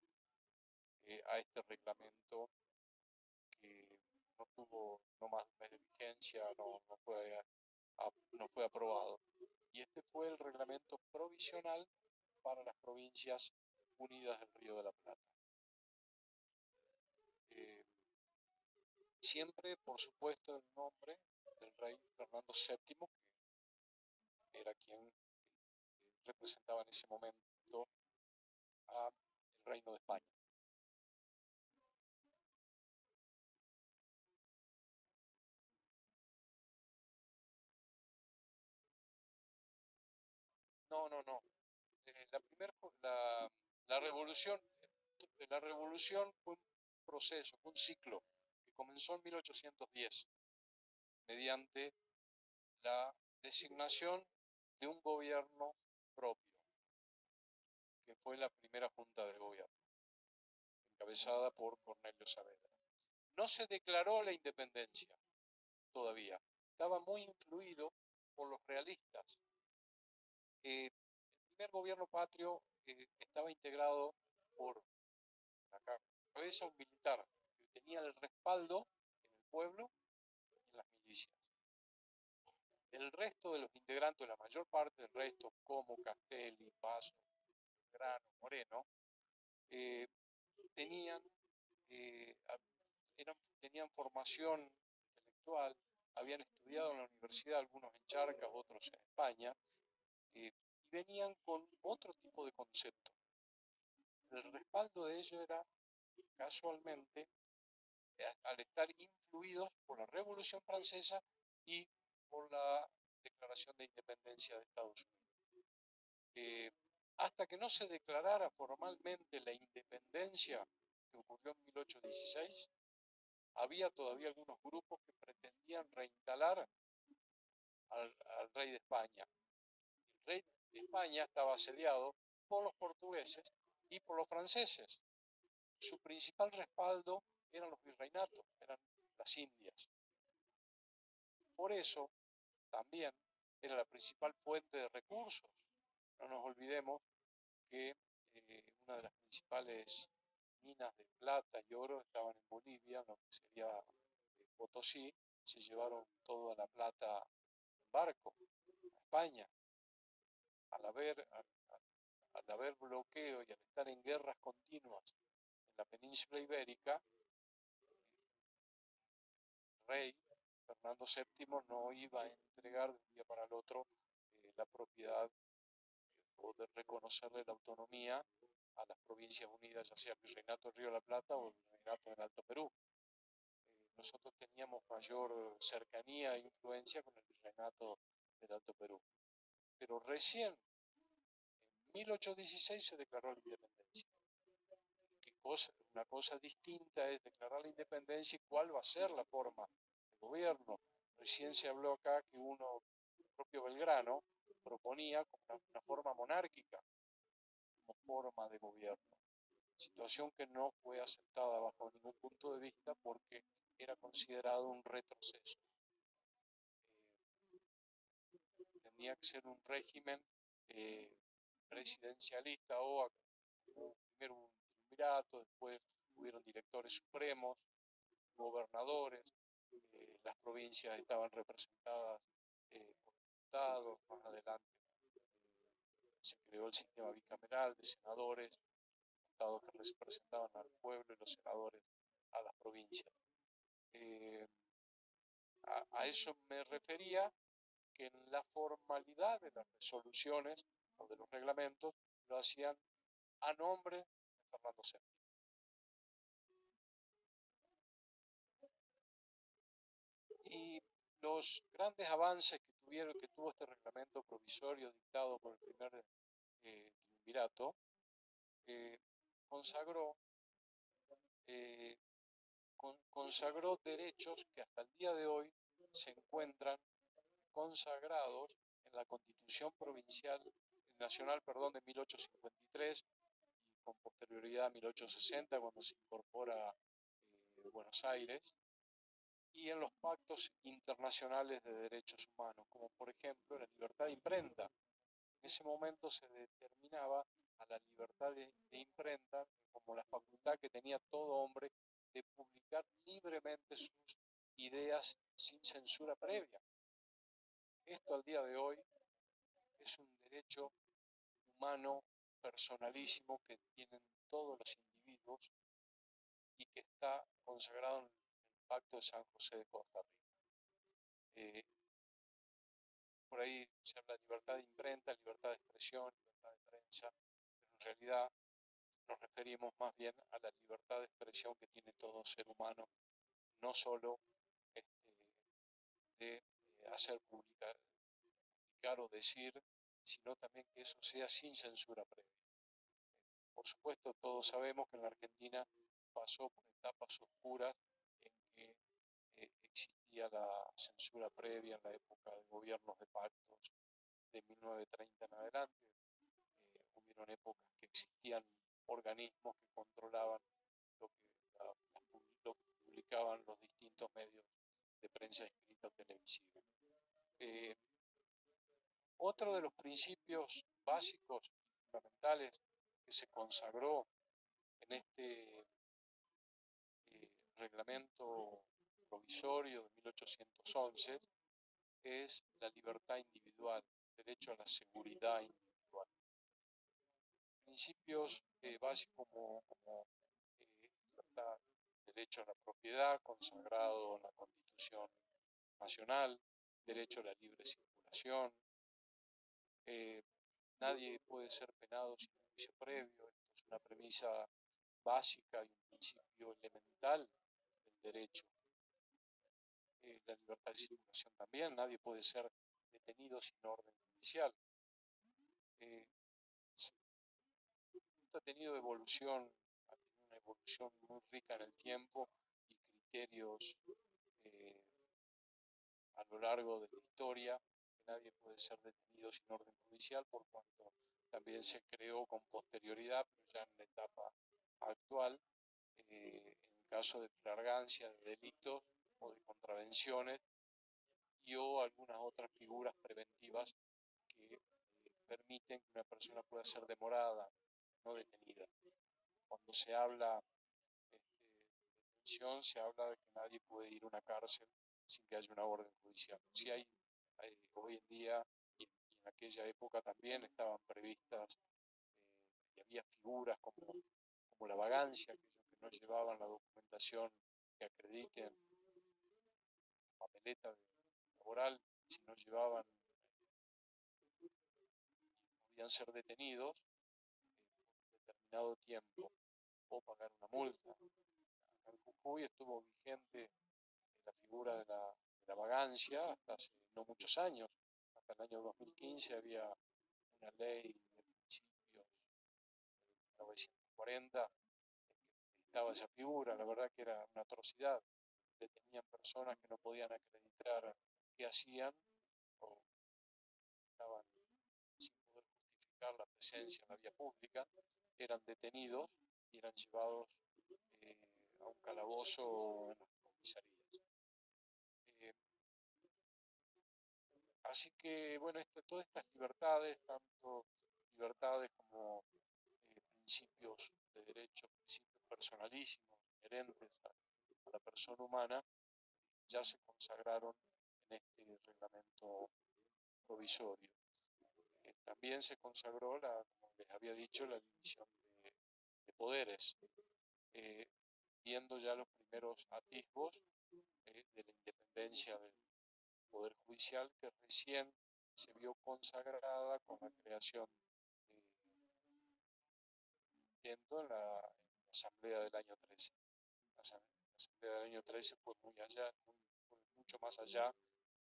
a este reglamento que no tuvo no más de un mes de vigencia, no fue aprobado. Y este fue el reglamento provisional para las provincias unidas del Río de la Plata. Siempre, por supuesto, el nombre del rey Fernando VII, que era quien representaba en ese momento al Reino de España. No. La revolución, fue un proceso, fue un ciclo que comenzó en 1810 mediante la designación de un gobierno propio, que fue la primera junta de gobierno, encabezada por Cornelio Saavedra. No se declaró la independencia todavía, estaba muy influido por los realistas. El primer gobierno patrio estaba integrado por la cabeza un militar que tenía el respaldo en el pueblo y en las milicias. El resto de los integrantes, la mayor parte del resto, como Castelli, Paso, Grano, Moreno, tenían, tenían formación intelectual, habían estudiado en la universidad, algunos en Charcas, otros en España, y venían con otro tipo de concepto. El respaldo de ellos era, casualmente, al estar influidos por la Revolución Francesa y por la Declaración de Independencia de Estados Unidos. Hasta que no se declarara formalmente la independencia, que ocurrió en 1816, había todavía algunos grupos que pretendían reinstalar al rey de España. El rey de España estaba asediado por los portugueses y por los franceses. Su principal respaldo eran los virreinatos, eran las Indias. Por eso, también era la principal fuente de recursos. No nos olvidemos que una de las principales minas de plata y oro estaban en Bolivia, en lo que sería Potosí. Se llevaron toda la plata en barco a España. Al haber bloqueo y al estar en guerras continuas en la península ibérica, el rey Fernando VII no iba a entregar de un día para el otro la propiedad o de reconocerle la autonomía a las provincias unidas, ya sea el Virreinato del Río de la Plata o el Virreinato del Alto Perú. nosotros teníamos mayor cercanía e influencia con el virreinato del Alto Perú. Pero recién en 1816 se declaró la independencia. Una cosa distinta es declarar la independencia y cuál va a ser la forma de gobierno. Recién se habló acá que el propio Belgrano, proponía como una forma monárquica como forma de gobierno, situación que no fue aceptada bajo ningún punto de vista porque era considerado un retroceso. Tenía que ser un régimen eh, presidencialista o primero un triunvirato, después hubieron directores supremos, gobernadores, las provincias estaban representadas por diputados, más adelante se creó el sistema bicameral de senadores, estados que representaban al pueblo y los senadores a las provincias. A eso me refería, que en la formalidad de las resoluciones o de los reglamentos lo hacían a nombre de Fernando VII. Y los grandes avances que tuvo este reglamento provisorio dictado por el primer triunvirato, consagró, consagró derechos que hasta el día de hoy se encuentran consagrados en la Constitución Nacional de 1853 y con posterioridad a 1860, cuando se incorpora Buenos Aires, y en los pactos internacionales de derechos humanos, como por ejemplo la libertad de imprenta. En ese momento se determinaba a la libertad de imprenta como la facultad que tenía todo hombre de publicar libremente sus ideas sin censura previa. Esto al día de hoy es un derecho humano personalísimo que tienen todos los individuos y que está consagrado en el Pacto de San José de Costa Rica. Por ahí se habla de libertad de imprenta, libertad de expresión, libertad de prensa, pero en realidad nos referimos más bien a la libertad de expresión que tiene todo ser humano, no solo de hacer publicar o decir, sino también que eso sea sin censura previa. Por supuesto, todos sabemos que en la Argentina pasó por etapas oscuras en que existía la censura previa en la época de gobiernos de pactos de 1930 en adelante. Hubieron épocas que existían organismos que controlaban lo que publicaban los distintos medios de prensa escrita o televisiva. Otro de los principios básicos y fundamentales que se consagró en este reglamento provisorio de 1811 es la libertad individual, el derecho a la seguridad individual. Principios básicos como libertad, derecho a la propiedad consagrado en la Constitución Nacional, derecho a la libre circulación, nadie puede ser penado sin un juicio previo. Esto es una premisa básica y un principio elemental del derecho. La libertad de circulación también, nadie puede ser detenido sin orden judicial. Esto ha tenido evolución, ha tenido una evolución muy rica en el tiempo y criterios a lo largo de la historia, que nadie puede ser detenido sin orden judicial, por cuanto también se creó con posterioridad, pero ya en la etapa actual, en caso de flagrancia de delitos o de contravenciones y o algunas otras figuras preventivas que permiten que una persona pueda ser demorada, no detenida. Cuando se habla de detención, se habla de que nadie puede ir a una cárcel sin que haya una orden judicial. Si hay hoy en día y en aquella época también estaban previstas y había figuras como la vagancia, aquellos que no llevaban la documentación que acrediten papeleta laboral, si no llevaban, podían ser detenidos por determinado tiempo o pagar una multa. En Jujuy estuvo vigente la figura de la vagancia hasta hace no muchos años. Hasta el año 2015 había una ley de principios de 1940 que estaba esa figura. La verdad que era una atrocidad. Detenían personas que no podían acreditar qué hacían o estaban sin poder justificar la presencia en la vía pública, eran detenidos y eran llevados a un calabozo en las comisarías. Así que, bueno, todas estas libertades, tanto libertades como principios de derecho, principios personalísimos, inherentes a la persona humana, ya se consagraron en este reglamento provisorio. También se consagró, como les había dicho, la división de poderes, viendo ya los primeros atisbos de la independencia del Poder Judicial, que recién se vio consagrada con la creación en la Asamblea del año 13. La Asamblea del año 13 fue muy allá, fue mucho más allá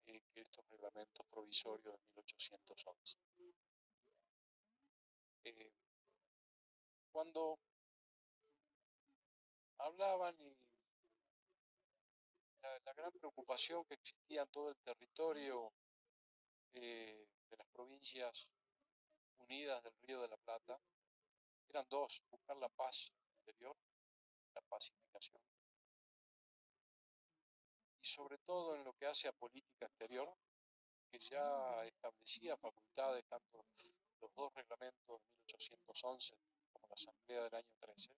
que estos reglamentos provisorios de 1811. Cuando hablaban y la gran preocupación que existía en todo el territorio de las provincias unidas del Río de la Plata eran dos: buscar la paz interior, la pacificación, y sobre todo en lo que hace a política exterior, que ya establecía facultades, tanto los dos reglamentos de 1811 como la Asamblea del año 13,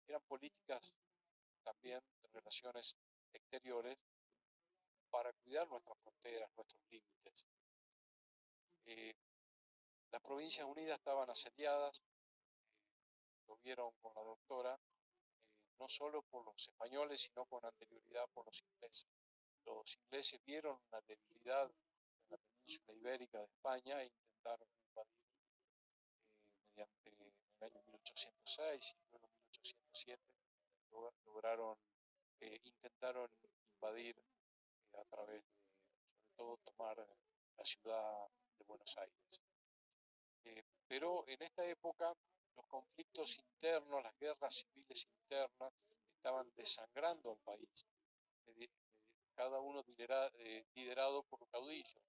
eran políticas también de relaciones exteriores para cuidar nuestras fronteras, nuestros límites. Las Provincias Unidas estaban asediadas, lo vieron con la doctora, no solo por los españoles, sino con anterioridad por los ingleses. Los ingleses vieron una debilidad en la península ibérica de España e intentaron invadir mediante en el año 1806 y luego 1807 lograron, intentaron invadir a través de, sobre todo, tomar la ciudad de Buenos Aires. Pero en esta época los conflictos internos, las guerras civiles internas estaban desangrando al país, cada uno liderado por caudillos.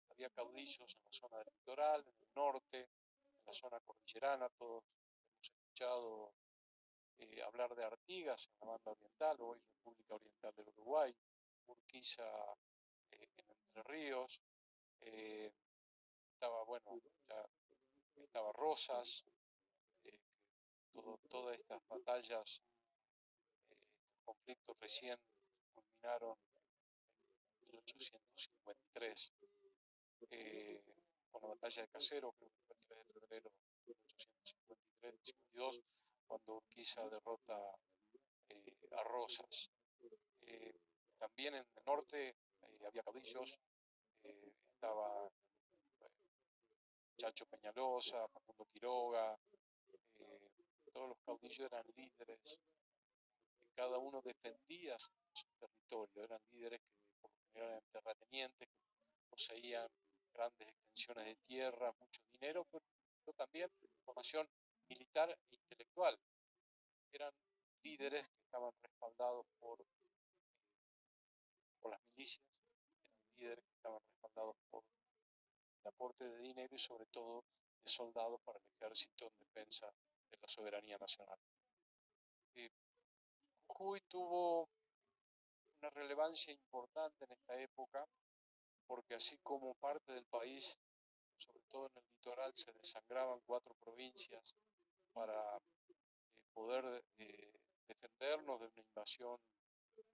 Había caudillos en la zona del litoral, en el norte, en la zona cordillerana. Todos hemos escuchado hablar de Artigas en la banda oriental, hoy República Oriental del Uruguay, Urquiza en Entre Ríos, estaba, bueno, ya estaba Rosas, todas estas batallas, estos conflictos recién culminaron en 1853, con la batalla de Caseros, creo que fue el 3 de febrero de 1853-52, cuando Urquiza derrota a Rosas. También en el norte había caudillos, estaba Chacho Peñalosa, Facundo Quiroga, todos los caudillos eran líderes, cada uno defendía su territorio, eran líderes que por lo general eran terratenientes, que poseían grandes extensiones de tierra, mucho dinero, pero también formación militar e intelectual. Eran líderes que estaban respaldados por las milicias, eran líderes que estaban respaldados por el aporte de dinero y sobre todo de soldados para el ejército en defensa de la soberanía nacional. Jujuy tuvo una relevancia importante en esta época porque así como parte del país, sobre todo en el litoral, se desangraban 4 provincias para poder defendernos de una invasión de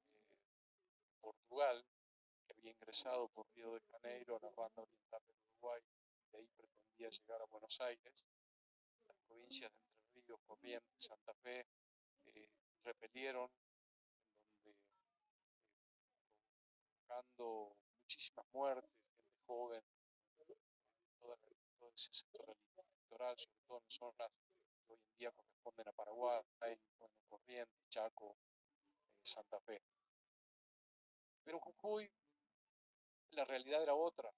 Portugal, que había ingresado por Río de Janeiro a la banda oriental del Uruguay, y de ahí pretendía llegar a Buenos Aires. Las provincias de Entre Ríos, Corrientes, Santa Fe repelieron, en donde provocando muchísimas muertes, gente joven, todo ese sector litoral, sobre todo en zonas que hoy en día corresponden a Paraguay, bueno, Corrientes, Chaco, Santa Fe. Pero en Jujuy la realidad era otra.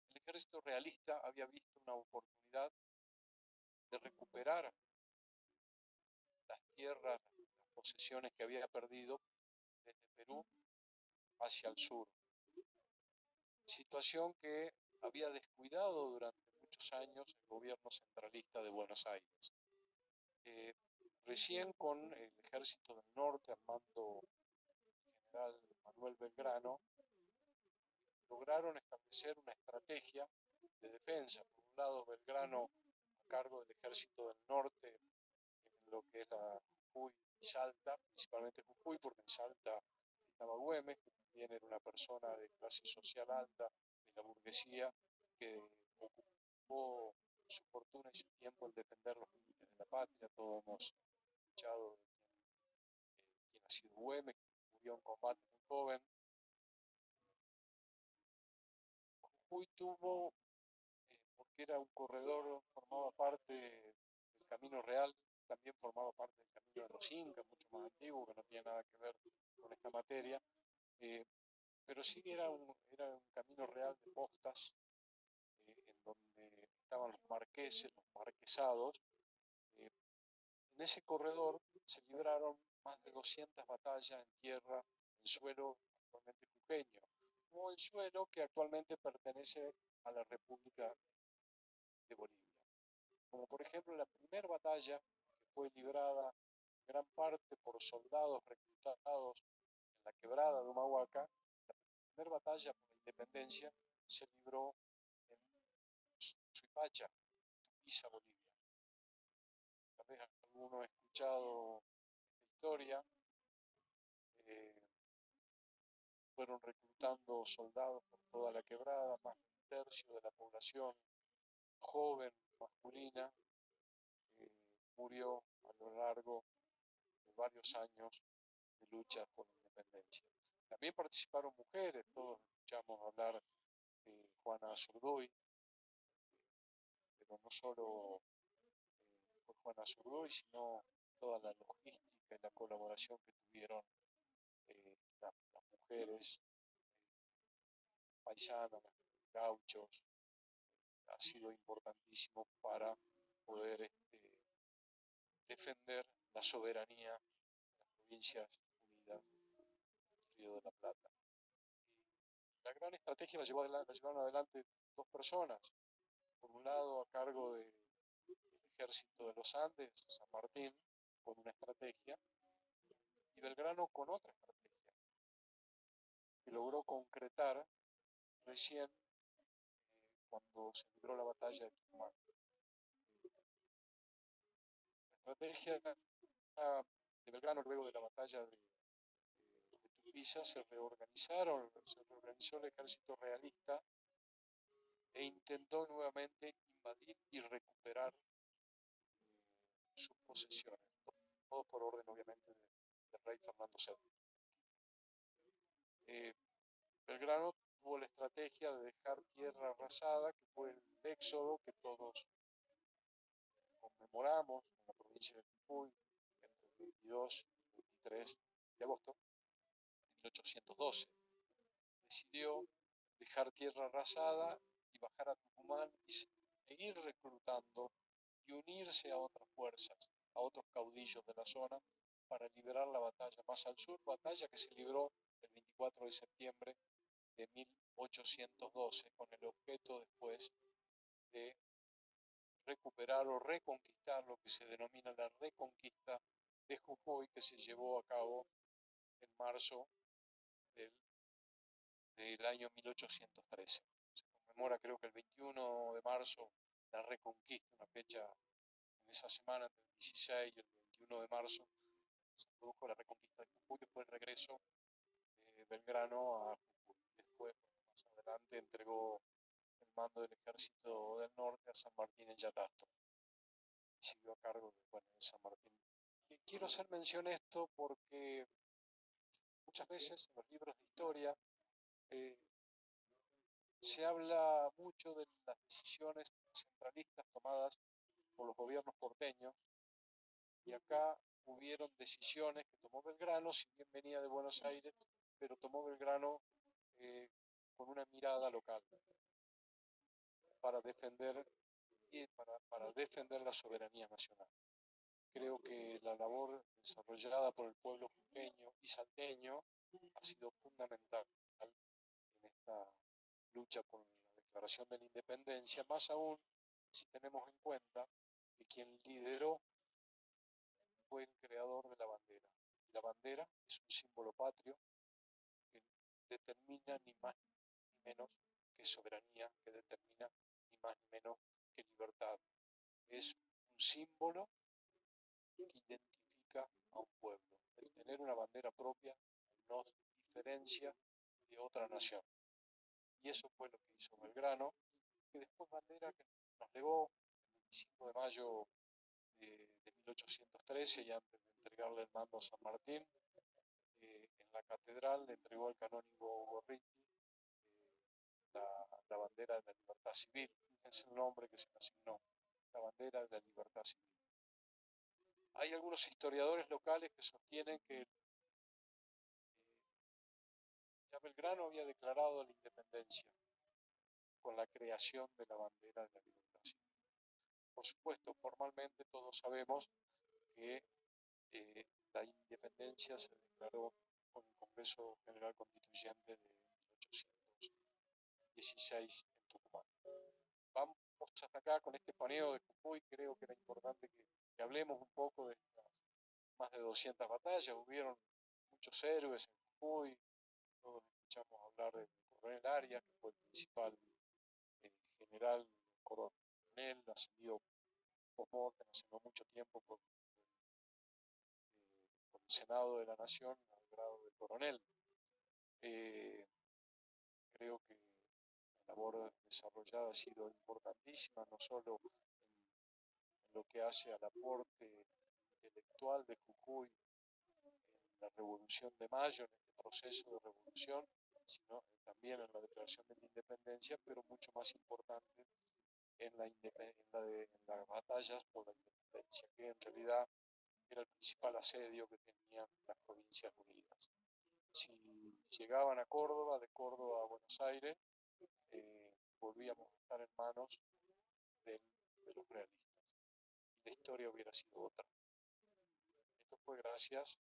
El ejército realista había visto una oportunidad de recuperar las tierras, las posesiones que había perdido desde Perú hacia el sur. Situación que había descuidado durante muchos años el gobierno centralista de Buenos Aires. Recién con el ejército del norte, al mando del general Manuel Belgrano, lograron establecer una estrategia de defensa. Por un lado, Belgrano a cargo del ejército del norte, en lo que es la Jujuy y Salta, principalmente Jujuy, porque en Salta estaba Güemes, que también era una persona de clase social alta, de la burguesía, que ocupó su fortuna y su tiempo en defender los límites de la patria. Todos hemos escuchado de quien ha sido Güemes, que murió en combate muy joven. Jujuy tuvo, porque era un corredor, formaba parte del Camino Real, también formaba parte del Camino de los Incas, mucho más antiguo, que no tiene nada que ver con esta materia, pero sí era un camino real de postas, en donde estaban los marqueses, los marquesados. En ese corredor se libraron más de 200 batallas en tierra, en suelo actualmente jujeño, o el suelo que actualmente pertenece a la República de Bolivia. Como por ejemplo la primera batalla que fue librada en gran parte por soldados reclutados en la quebrada de Humahuaca. La primera batalla por la independencia se libró en Suipacha, Tupiza, Bolivia. Tal vez alguno ha escuchado esta historia. Fueron reclutando soldados por toda la quebrada, más de un tercio de la población joven, masculina, murió a lo largo de varios años de lucha por la independencia. También participaron mujeres, todos escuchamos hablar de Juana Azurduy, pero no solo por Juana Azurduy, sino toda la logística y la colaboración que tuvieron las mujeres paisanas, gauchos. Ha sido importantísimo para poder defender la soberanía de las provincias unidas del Río de la Plata. La gran estrategia la llevaron adelante dos personas. Por un lado, a cargo del ejército de los Andes, San Martín, con una estrategia, y Belgrano con otra estrategia, que logró concretar recién cuando se libró la batalla de Tucumán. La estrategia de Belgrano, luego de la batalla de Tupiza, se reorganizó el ejército realista e intentó nuevamente invadir y recuperar sus posesiones, todo por orden obviamente del rey Fernando VII. Belgrano tuvo la estrategia de dejar tierra arrasada, que fue el éxodo que todos conmemoramos en la provincia de Jujuy entre el 22 y el 23 de agosto de 1812. Decidió dejar tierra arrasada y bajar a Tucumán y seguir reclutando y unirse a otras fuerzas, a otros caudillos de la zona, para liberar la batalla más al sur, batalla que se libró el 24 de septiembre de 1812, con el objeto después de recuperar o reconquistar lo que se denomina la reconquista de Jujuy, que se llevó a cabo en marzo del año 1813. Se conmemora, creo que el 21 de marzo, la reconquista, una fecha en esa semana entre el 16 y el 21 de marzo, se produjo la reconquista de Jujuy, que fue el regreso de Belgrano a Jujuy. Después, más adelante, entregó el mando del ejército del norte a San Martín en Yatasto. Y siguió a cargo de San Martín. Y quiero hacer mención de esto porque muchas veces en los libros de historia se habla mucho de las decisiones centralistas tomadas por los gobiernos porteños, y acá hubieron decisiones que tomó Belgrano, si bien venía de Buenos Aires, pero tomó Belgrano con una mirada local para defender, para defender la soberanía nacional. Creo que la labor desarrollada por el pueblo jujeño y salteño ha sido fundamental en esta lucha por la declaración de la independencia, más aún si tenemos en cuenta que quien lideró fue el creador de la bandera. La bandera es un símbolo patrio que determina ni más ni menos que soberanía, que determina ni más ni menos que libertad. Es un símbolo que identifica a un pueblo. El tener una bandera propia nos diferencia de otra nación. Y eso fue lo que hizo Belgrano, que después Bandera que nos legó el 25 de mayo de 1813 y antes de entregarle el mando a San Martín, en la catedral le entregó al canónigo Gorriti la bandera de la libertad civil. Fíjense el nombre que se le asignó, la bandera de la libertad civil. Hay algunos historiadores locales que sostienen que ya Belgrano había declarado la independencia con la creación de la bandera de la libertad civil. Por supuesto, formalmente todos sabemos que la independencia se declaró con el Congreso General Constituyente de 1816 en Tucumán. Vamos hasta acá con este paneo de Jujuy. Creo que era importante que hablemos un poco de estas más de 200 batallas. Hubieron muchos héroes en Jujuy. Todos escuchamos hablar del coronel Arias, que fue el principal general coronel, ascendido post-mortem hace no mucho tiempo por el Senado de la Nación al grado de coronel. Creo que la labor desarrollada ha sido importantísima, no solo en lo que hace al aporte intelectual de Jujuy en la Revolución de Mayo, en este proceso de revolución, sino también en la declaración de la independencia, pero mucho más importante en las batallas por la independencia, que en realidad era el principal asedio que tenían las Provincias Unidas. Si llegaban a Córdoba, de Córdoba a Buenos Aires, volvíamos a estar en manos de los realistas. Y la historia hubiera sido otra. Esto fue gracias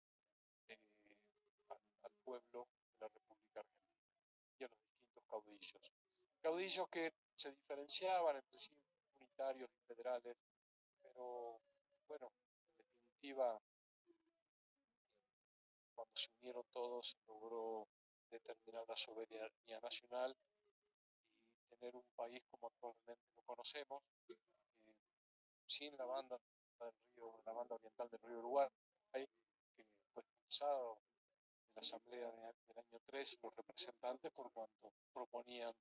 al pueblo de la República Argentina y a los distintos caudillos. Caudillos que se diferenciaban entre sí, unitarios y federales, pero bueno, en definitiva, cuando se unieron todos, se logró determinar la soberanía nacional y tener un país como actualmente lo conocemos, sin la banda del río, la banda oriental del río Uruguay, que fue expulsado de la Asamblea del año 3, los representantes, por cuanto proponían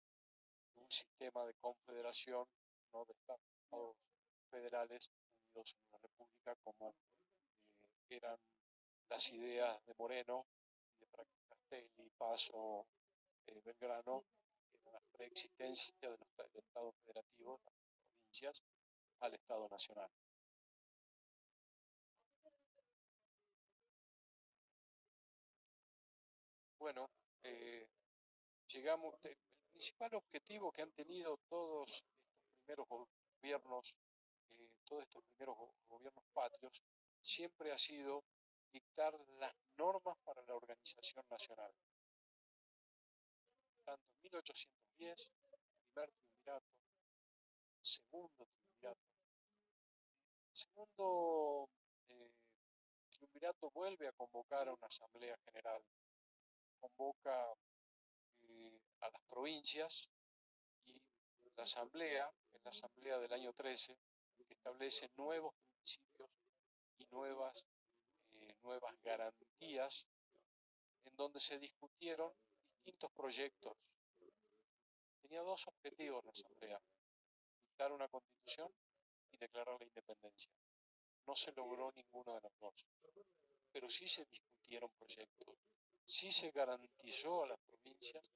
un sistema de confederación, no de estados federales unidos en una república, como eran las ideas de Moreno, de Franklin Castelli, Paso, Belgrano, en la preexistencia de los estados federativos, las provincias, al Estado Nacional. Bueno, llegamos, el principal objetivo que han tenido todos estos primeros gobiernos, todos estos primeros gobiernos patrios, siempre ha sido dictar las normas para la organización nacional. Tanto en 1810, primer triunvirato, segundo triunvirato. El segundo triunvirato vuelve a convocar a una asamblea general, convoca a las provincias y la asamblea, en la asamblea del año 13, que establece nuevos principios y nuevas garantías, en donde se discutieron distintos proyectos. Tenía dos objetivos la asamblea: dictar una constitución y declarar la independencia. No se logró ninguno de los dos, pero sí se discutieron proyectos, sí se garantizó a las provincias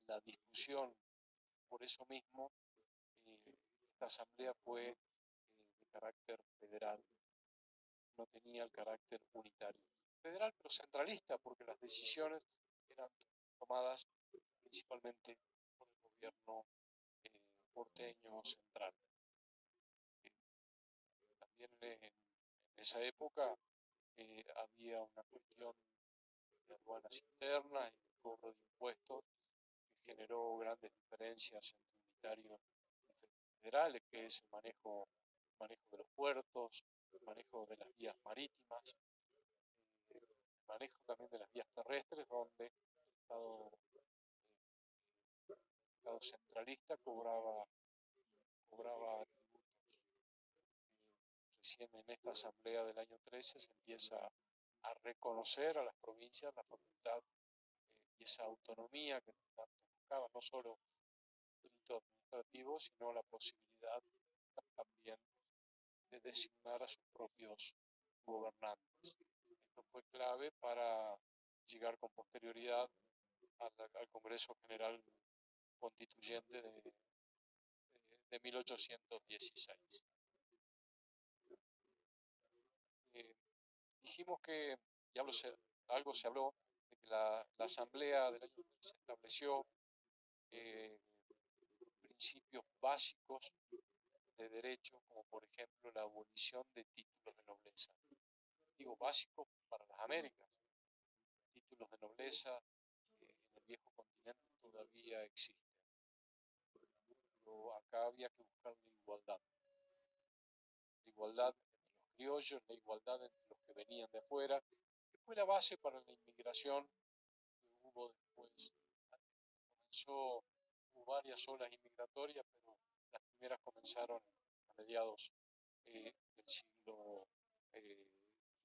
la discusión. Por eso mismo, esta asamblea fue de carácter federal. no tenía el carácter unitario. Federal, pero centralista, porque las decisiones eran tomadas principalmente por el gobierno porteño central. También en esa época había una cuestión de aduanas internas y de cobro de impuestos que generó grandes diferencias entre unitarios y federales, que es el manejo de los puertos, el manejo de las vías marítimas, el manejo también de las vías terrestres, donde el Estado centralista cobraba tributos. Recién en esta asamblea del año 13 se empieza a reconocer a las provincias la facultad y esa autonomía que tanto buscaba, no solo el delito administrativo, sino la posibilidad también de designar a sus propios gobernantes. Esto fue clave para llegar con posterioridad al Congreso General Constituyente de 1816. Dijimos que, y algo se habló, de que la Asamblea del año 13 estableció principios básicos de derecho, como por ejemplo la abolición de títulos de nobleza. Digo básicos para las Américas. Títulos de nobleza en el viejo continente todavía existen. Pero acá había que buscar la igualdad. La igualdad entre los criollos, la igualdad entre los que venían de afuera, que fue la base para la inmigración que hubo después. Hubo varias olas inmigratorias, pero las primeras comenzaron a mediados del siglo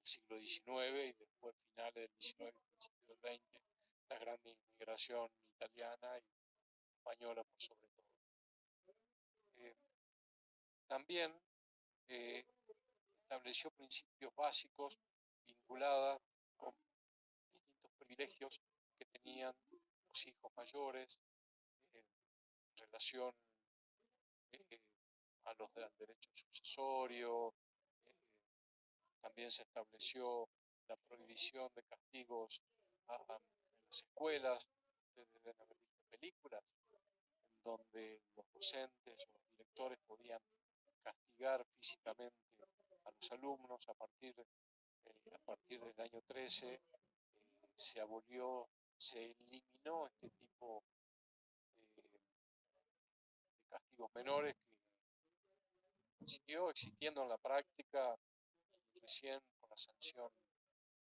XIX y después finales del XIX y principios del XX, la gran inmigración italiana y española por sobre todo. También estableció principios básicos vinculados con distintos privilegios que tenían los hijos mayores en relación a los del derecho sucesorio. También se estableció la prohibición de castigos en las escuelas. Ustedes deben haber visto películas en donde los docentes o los directores podían castigar físicamente a los alumnos. A partir del año 13 se eliminó este tipo de castigos menores que siguió existiendo en la práctica recién con la sanción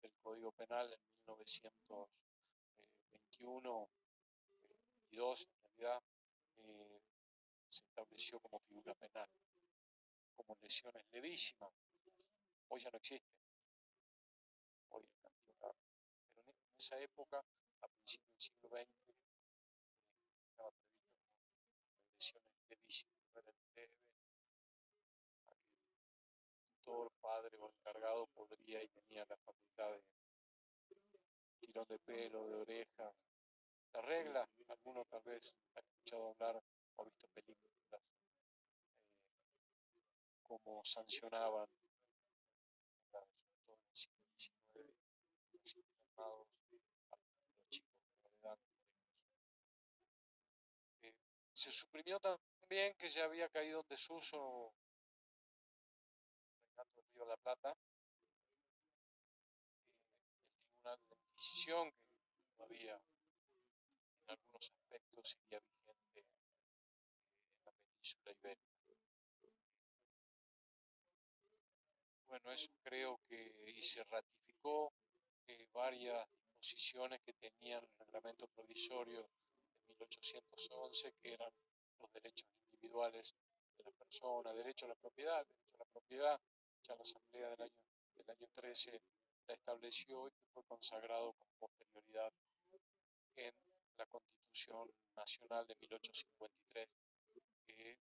del Código Penal en 1921, 22 en realidad, se estableció como figura penal, como lesiones levísimas. Hoy ya no existe, hoy es castigado. Pero en esa época, a principios del siglo XX, estaba previsto como lesiones levísimas, no eran leves, a que el tutor, padre o encargado podría y tenía la facultad de tirón de pelo, de oreja. La regla, alguno tal vez ha escuchado hablar o visto películas, cómo sancionaban, sobre todo en el siglo XIX, los internados a los chicos que no le dan. Se suprimió también, que ya había caído en desuso en el Río de la Plata, el Tribunal de la Inquisición, que todavía en algunos aspectos seguía vigente en la península ibérica. Bueno, eso creo que y se ratificó varias disposiciones que tenían el reglamento provisorio de 1811, que eran los derechos individuales de la persona, derecho a la propiedad. El derecho a la propiedad, ya la Asamblea del año 13 la estableció y que fue consagrado con posterioridad en la Constitución Nacional de 1853, que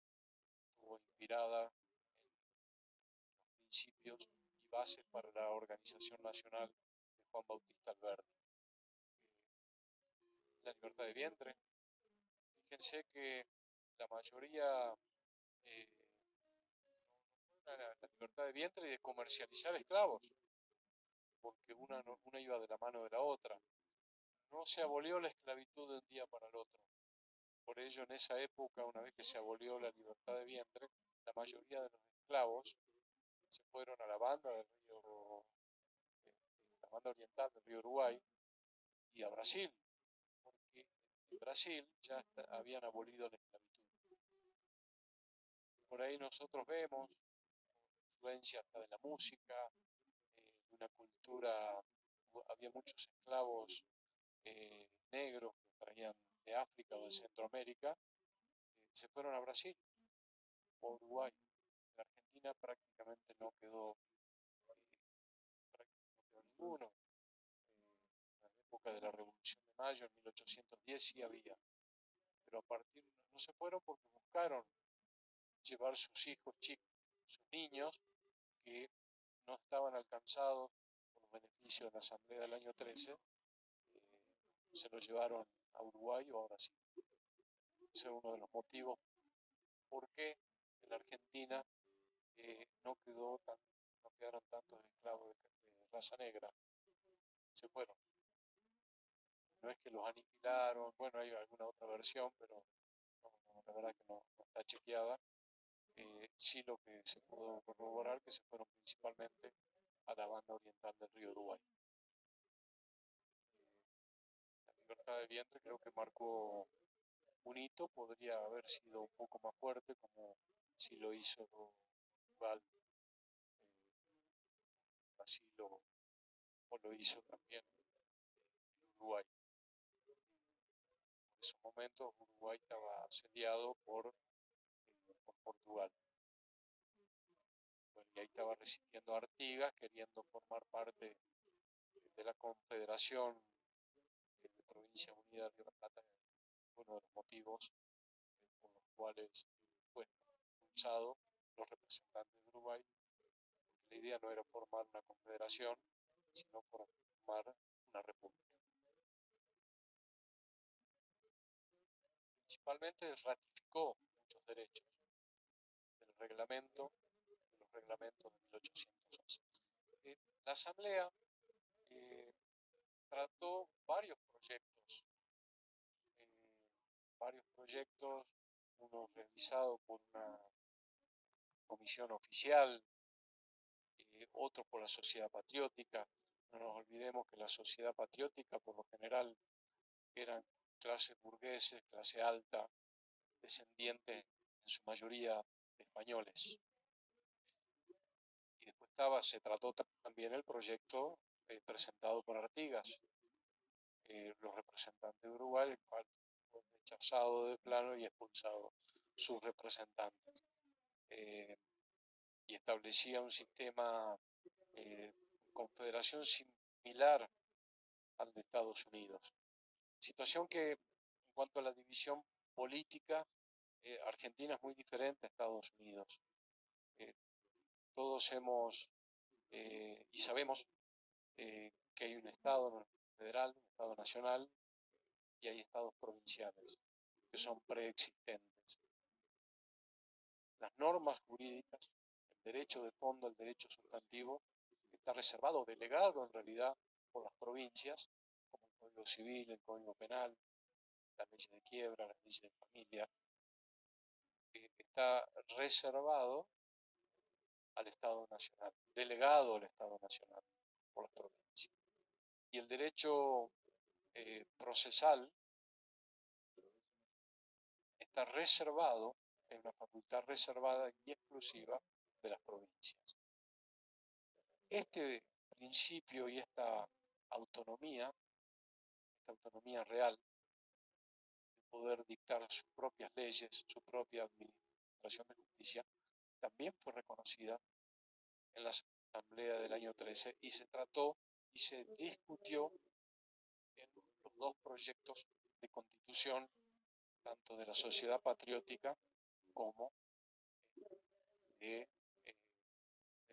estuvo inspirada en los principios y bases para la organización nacional de Juan Bautista Alberdi. La libertad de vientre. Fíjense que la mayoría la libertad de vientre y de comercializar esclavos, porque una iba de la mano de la otra. No se abolió la esclavitud de un día para el otro. Por ello, en esa época, una vez que se abolió la libertad de vientre, la mayoría de los esclavos se fueron a la banda del río, la banda oriental del río Uruguay y a Brasil, porque en Brasil ya habían abolido la esclavitud. Por ahí nosotros vemos influencia hasta de la música, de una cultura, había muchos esclavos negros que traían de África o de Centroamérica, se fueron a Brasil o Uruguay. En Argentina prácticamente no quedó, ninguno. En la época de la Revolución de Mayo, en 1810, sí había, pero a partir no se fueron porque buscaron llevar sus hijos chicos, sus niños, que no estaban alcanzados por los beneficios de la Asamblea del año 13, se los llevaron a Uruguay o a Brasil. Ese es uno de los motivos por qué en la Argentina no quedaron tantos esclavos de raza negra, se fueron. No es que los aniquilaron, bueno, hay alguna otra versión, pero la verdad que no está chequeada. Sí, lo que se pudo corroborar que se fueron principalmente a la banda oriental del río Uruguay. La libertad de vientre creo que marcó un hito, podría haber sido un poco más fuerte, como si lo hizo Portugal, Brasil o lo hizo también Uruguay. En esos momentos Uruguay estaba asediado por Portugal. Bueno, y ahí estaba resistiendo Artigas, queriendo formar parte de la Confederación de Provincias Unidas de Río de la Plata, uno de los motivos por los cuales fue expulsado los representantes de Uruguay, porque la idea no era formar una confederación, sino formar una república. Principalmente ratificó muchos derechos del reglamento, de los reglamentos de 1811. La Asamblea trató varios proyectos, uno realizado por una comisión oficial, otro por la sociedad patriótica. No nos olvidemos que la sociedad patriótica, por lo general, eran clases burgueses, clase alta, descendientes en su mayoría de españoles. Y después se trató también el proyecto presentado por Artigas, los representantes de Uruguay, el cual fue rechazado de plano y expulsado sus representantes. Y establecía un sistema de confederación similar al de Estados Unidos. Situación que, en cuanto a la división política, Argentina es muy diferente a Estados Unidos. Todos y sabemos que hay un Estado federal, un Estado nacional, y hay estados provinciales, que son preexistentes. Las normas jurídicas, el derecho de fondo, el derecho sustantivo, está reservado, delegado en realidad por las provincias, como el Código Civil, el Código Penal, las leyes de quiebra, las leyes de familia, está reservado al Estado Nacional, delegado al Estado Nacional por las provincias. Y el derecho procesal está reservado, en una facultad reservada y exclusiva de las provincias. Este principio y esta autonomía real, de poder dictar sus propias leyes, su propia administración de justicia, también fue reconocida en la Asamblea del año 13 y se trató y se discutió en los dos proyectos de constitución, tanto de la sociedad patriótica como de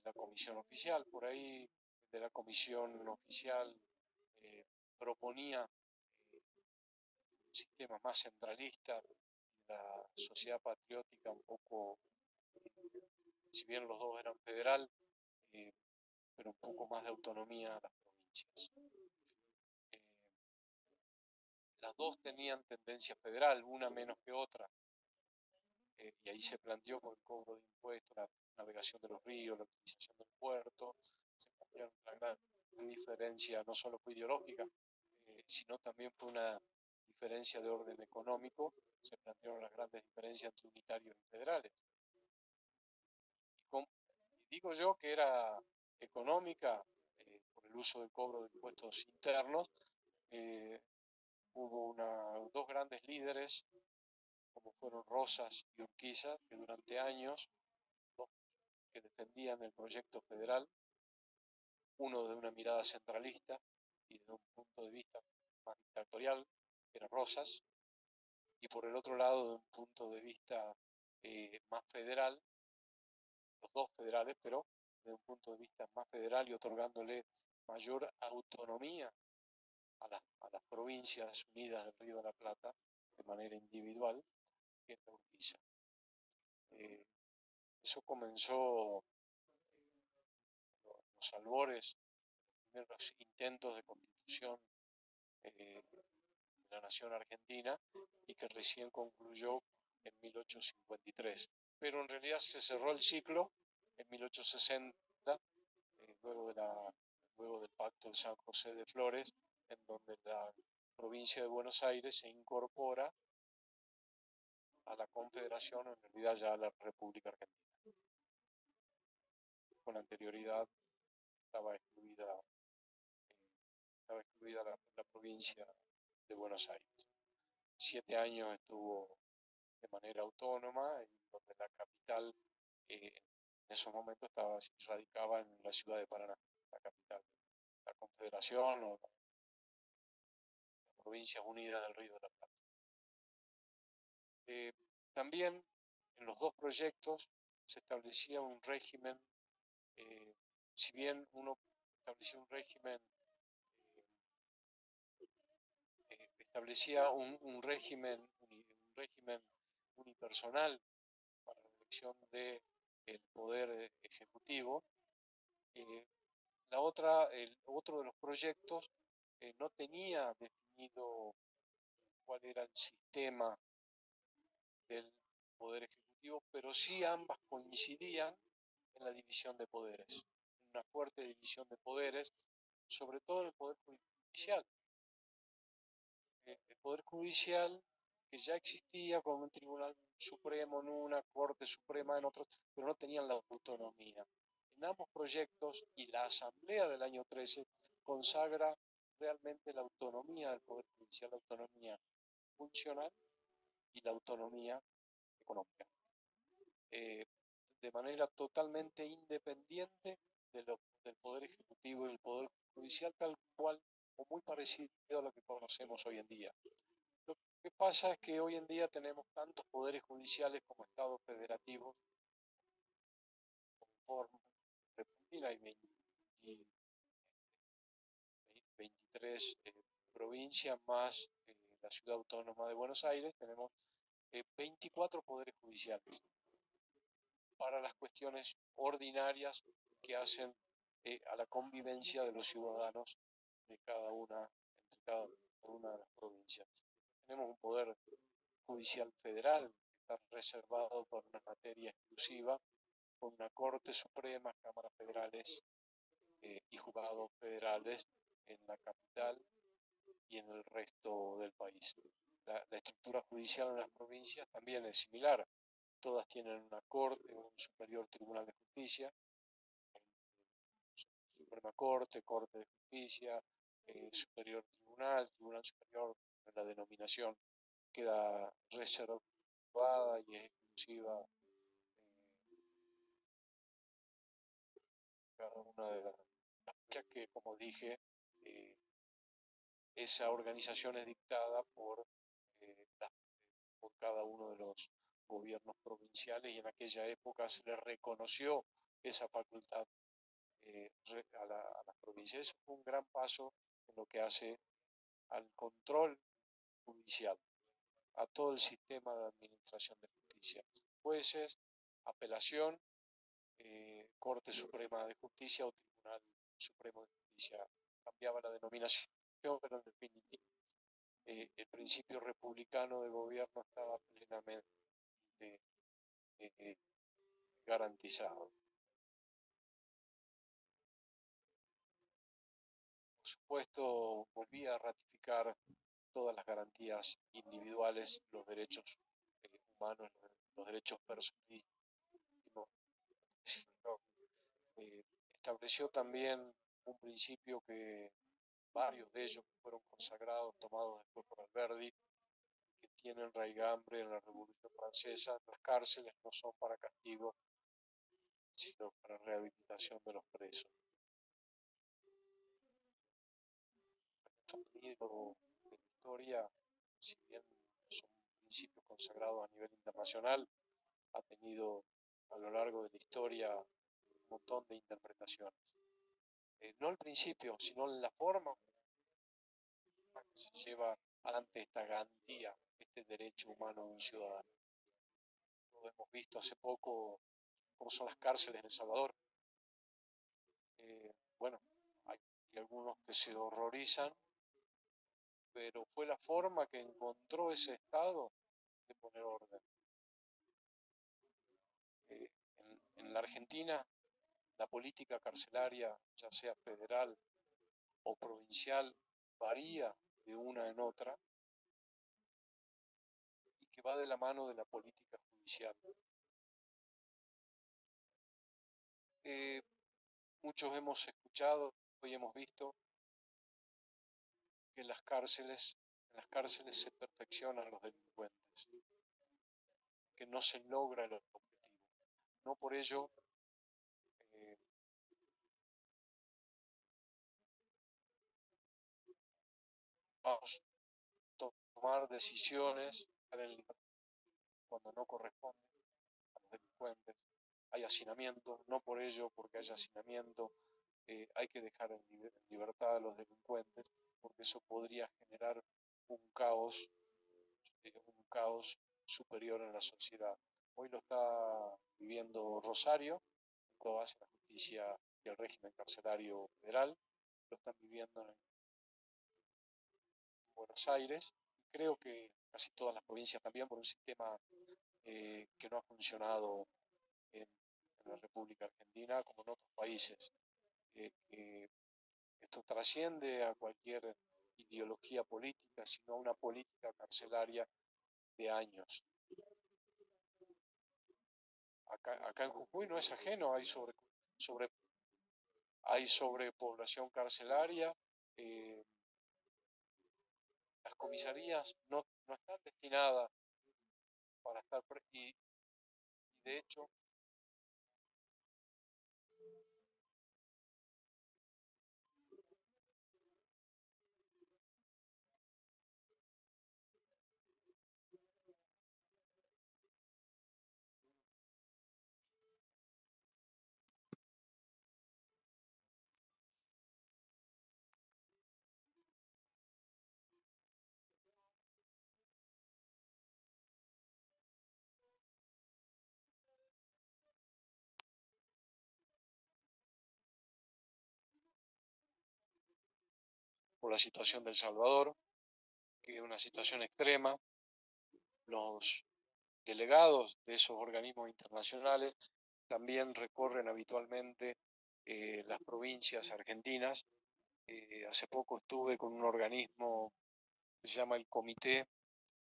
la comisión oficial. Por ahí de la comisión oficial proponía un sistema más centralista, la sociedad patriótica un poco si bien los dos eran federal, pero un poco más de autonomía a las provincias. Las dos tenían tendencia federal, una menos que otra, y ahí se planteó con el cobro de impuestos, la navegación de los ríos, la utilización del puerto, se plantearon una gran diferencia, no solo fue ideológica, sino también fue una diferencia de orden económico, se plantearon las grandes diferencias entre unitarios y federales. Y digo yo que era económica por el uso del cobro de impuestos internos. Hubo dos grandes líderes, como fueron Rosas y Urquiza, que durante años, dos que defendían el proyecto federal, uno de una mirada centralista y de un punto de vista más dictatorial, que era Rosas, y por el otro lado, de un punto de vista más federal, los dos federales, pero de un punto de vista más federal y otorgándole mayor autonomía a las provincias unidas del Río de la Plata de manera individual, que es la Urquiza. Eso comenzó los albores, los primeros intentos de constitución de la nación argentina y que recién concluyó en 1853. Pero en realidad se cerró el ciclo en 1860, luego del Pacto de San José de Flores, en donde la provincia de Buenos Aires se incorpora a la Confederación, en realidad ya a la República Argentina. Con anterioridad estaba excluida la provincia de Buenos Aires. 7 años estuvo de manera autónoma, y donde la capital en esos momentos radicaba en la ciudad de Paraná, la capital de la Confederación o las Provincias Unidas del Río de la Plata. También en los dos proyectos se establecía un régimen, si bien uno establecía un régimen, un régimen unipersonal para la elección del poder ejecutivo, otro de los proyectos no tenía definido cuál era el sistema del poder ejecutivo, pero sí ambas coincidían en la división de poderes, una fuerte división de poderes, sobre todo en el poder judicial. El poder judicial, que ya existía con un tribunal supremo en una, corte suprema en otros, pero no tenían la autonomía. En ambos proyectos, y la asamblea del año 13 consagra realmente la autonomía del poder judicial, la autonomía funcional y la autonomía económica, de manera totalmente independiente del poder ejecutivo y el poder judicial, tal cual o muy parecido a lo que conocemos hoy en día. Lo que pasa es que hoy en día tenemos tantos poderes judiciales como estados federativos, conforme Argentina y 23 provincias más la ciudad autónoma de Buenos Aires, tenemos 24 poderes judiciales para las cuestiones ordinarias que hacen a la convivencia de los ciudadanos de entre cada una de las provincias. Tenemos un poder judicial federal que está reservado por una materia exclusiva, con una Corte Suprema, cámaras federales y juzgados federales en la capital y en el resto del país. La estructura judicial en las provincias también es similar. Todas tienen una corte, un superior tribunal de justicia, Suprema Corte, Corte de Justicia, Superior Tribunal, Tribunal Superior, la denominación queda reservada y exclusiva cada una de las, ya que, como dije, esa organización es dictada por cada uno de los gobiernos provinciales, y en aquella época se le reconoció esa facultad a las provincias. Eso fue un gran paso en lo que hace al control judicial, a todo el sistema de administración de justicia, jueces, apelación Corte Suprema de Justicia o Tribunal Supremo de Justicia. Cambiaba la denominación, pero en definitiva el principio republicano de gobierno estaba plenamente garantizado. Por supuesto, volvía a ratificar todas las garantías individuales, los derechos humanos, los derechos personales. Estableció también un principio que varios de ellos fueron consagrados, tomados después por Alberdi, que tienen raigambre en la Revolución Francesa. Las cárceles no son para castigo, sino para rehabilitación de los presos. De la historia, si bien son principios consagrados a nivel internacional, ha tenido a lo largo de la historia un montón de interpretaciones. No el principio, sino la forma que se lleva adelante esta garantía, este derecho humano de un ciudadano. Lo hemos visto hace poco cómo son las cárceles en El Salvador. Bueno, hay algunos que se horrorizan, pero fue la forma que encontró ese Estado de poner orden. En la Argentina, la política carcelaria, ya sea federal o provincial, varía de una en otra y que va de la mano de la política judicial. Muchos hemos escuchado, hoy hemos visto que en las cárceles se perfeccionan los delincuentes, que no se logra el objetivo. No por ello vamos a tomar decisiones cuando no corresponden a los delincuentes. Hay hacinamiento, no por ello, porque haya hacinamiento, hay que dejar en libertad a los delincuentes, porque eso podría generar un caos superior en la sociedad. Hoy lo está viviendo Rosario, en base a la justicia y el régimen carcelario federal, lo están viviendo en Buenos Aires, y creo que casi todas las provincias también, por un sistema que no ha funcionado en la República Argentina como en otros países. Esto trasciende a cualquier ideología política, sino a una política carcelaria de años. Acá en Jujuy no es ajeno, hay sobrepoblación carcelaria. Las comisarías no están destinadas para estar y de hecho por la situación de El Salvador, que es una situación extrema, los delegados de esos organismos internacionales también recorren habitualmente las provincias argentinas. Hace poco estuve con un organismo que se llama el Comité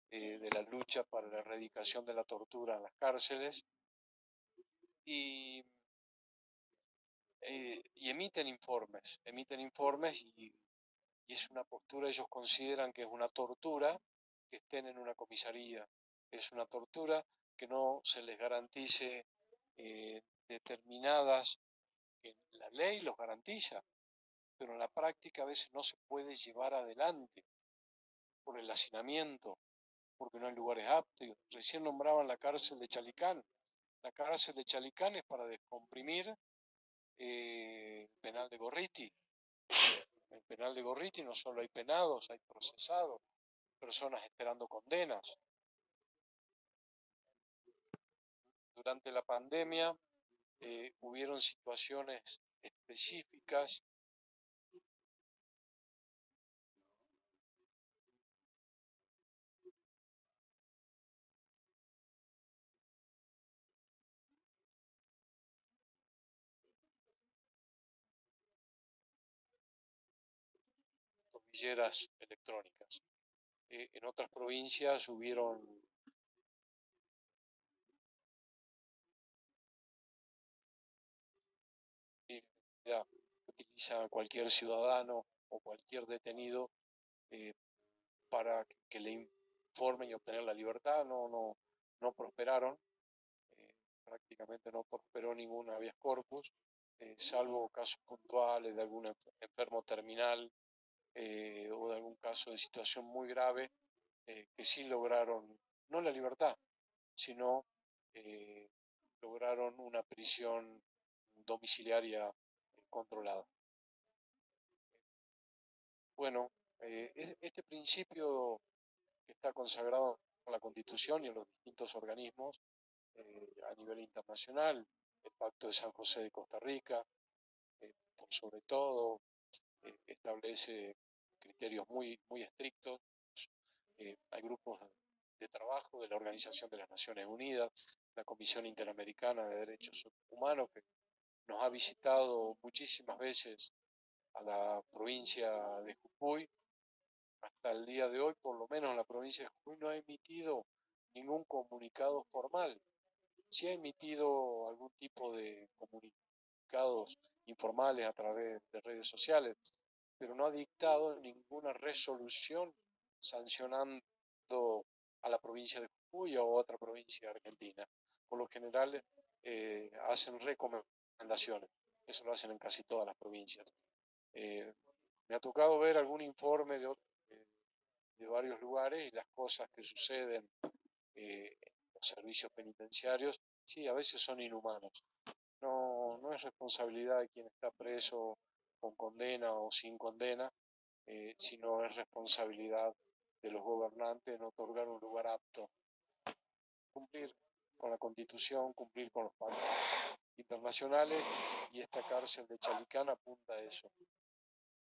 de la Lucha para la Erradicación de la Tortura en las Cárceles y emiten informes y es una postura, ellos consideran que es una tortura que estén en una comisaría, es una tortura que no se les garantice determinadas, que la ley los garantiza, pero en la práctica a veces no se puede llevar adelante por el hacinamiento, porque no hay lugares aptos. Recién nombraban la cárcel de Chalicán. La cárcel de Chalicán es para descomprimir el penal de Gorriti. En el penal de Gorriti no solo hay penados, hay procesados, personas esperando condenas. Durante la pandemia hubieron situaciones específicas tobilleras electrónicas. En otras provincias hubieron ya, utiliza cualquier ciudadano o cualquier detenido eh, para que le informen y obtener la libertad, no prosperaron, eh, prácticamente no prosperó ningún habeas corpus, salvo casos puntuales de algún enfermo terminal o de algún caso de situación muy grave que sí lograron, no la libertad, sino lograron una prisión domiciliaria controlada. Bueno, este principio que está consagrado en la Constitución y en los distintos organismos a nivel internacional, el Pacto de San José de Costa Rica, por sobre todo, establece criterios muy estrictos. Hay grupos de trabajo de la Organización de las Naciones Unidas, la Comisión Interamericana de Derechos Humanos, que nos ha visitado muchísimas veces a la provincia de Jujuy. Hasta el día de hoy, por lo menos la provincia de Jujuy no ha emitido ningún comunicado formal. Sí ha emitido algún tipo de comunicados informales a través de redes sociales, pero no ha dictado ninguna resolución sancionando a la provincia de Jujuy o a otra provincia argentina. Por lo general hacen recomendaciones, eso lo hacen en casi todas las provincias. Me ha tocado ver algún informe de varios lugares y las cosas que suceden en los servicios penitenciarios, sí, a veces son inhumanos. No es responsabilidad de quien está preso con condena o sin condena, sino es responsabilidad de los gobernantes en otorgar un lugar apto, cumplir con la Constitución, cumplir con los pactos internacionales, y esta cárcel de Chalicán apunta a eso.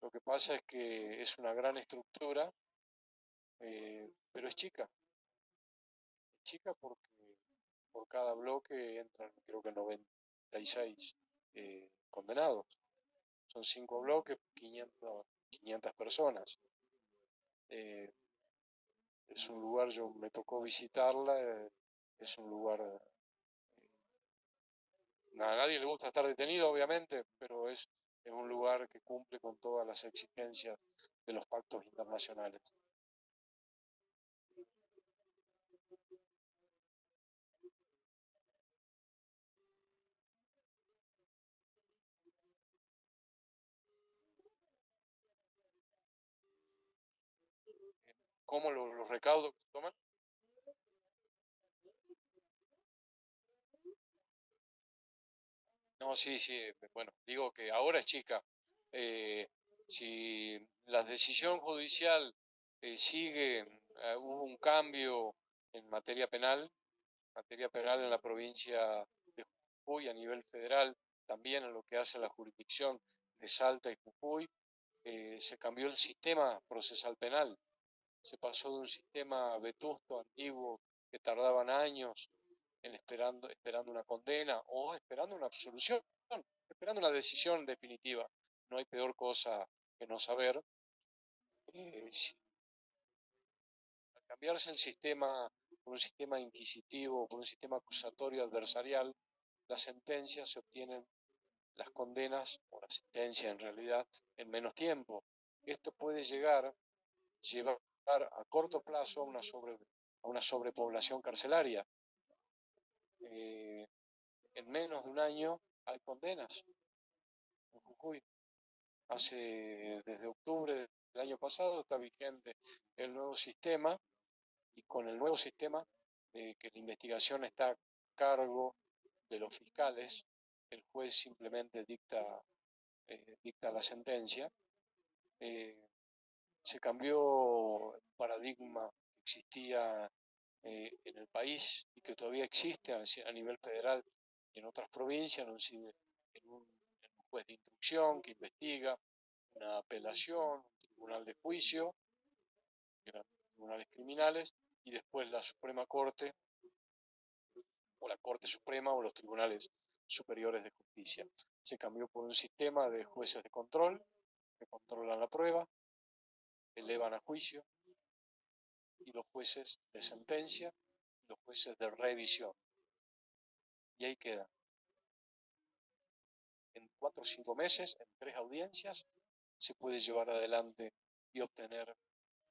Lo que pasa es que es una gran estructura, pero es chica porque por cada bloque entran creo que 96 condenados. Son 5 bloques, 500 personas. Es un lugar, yo me tocó visitarla, es un lugar, a nadie le gusta estar detenido obviamente, pero es un lugar que cumple con todas las exigencias de los pactos internacionales. ¿Cómo los recaudos que se toman? No, sí, sí, bueno, digo que ahora es chica. Eh, si la decisión judicial sigue, hubo un cambio en materia penal en la provincia de Jujuy a nivel federal, también en lo que hace la jurisdicción de Salta y Jujuy, se cambió el sistema procesal penal. Se pasó de un sistema vetusto, antiguo, que tardaban años en esperando una condena o esperando una absolución, esperando una decisión definitiva. No hay peor cosa que no saber. Al cambiarse el sistema por un sistema inquisitivo, por un sistema acusatorio adversarial, las sentencias se obtienen, las condenas o la sentencia en realidad, en menos tiempo. Esto puede llevar a corto plazo a una sobrepoblación carcelaria. En menos de un año hay condenas en Jujuy. Desde octubre del año pasado está vigente el nuevo sistema, y con el nuevo sistema que la investigación está a cargo de los fiscales, el juez simplemente dicta la sentencia. Se cambió el paradigma que existía en el país y que todavía existe a nivel federal en otras provincias no incide en un juez de instrucción que investiga, una apelación, un tribunal de juicio, que eran tribunales criminales, y después la Suprema Corte, o la Corte Suprema, o los tribunales superiores de justicia. Se cambió por un sistema de jueces de control, que controlan la prueba, elevan a juicio, y los jueces de sentencia, y los jueces de revisión. Y ahí queda. En 4 o 5 meses, en 3 audiencias, se puede llevar adelante y obtener,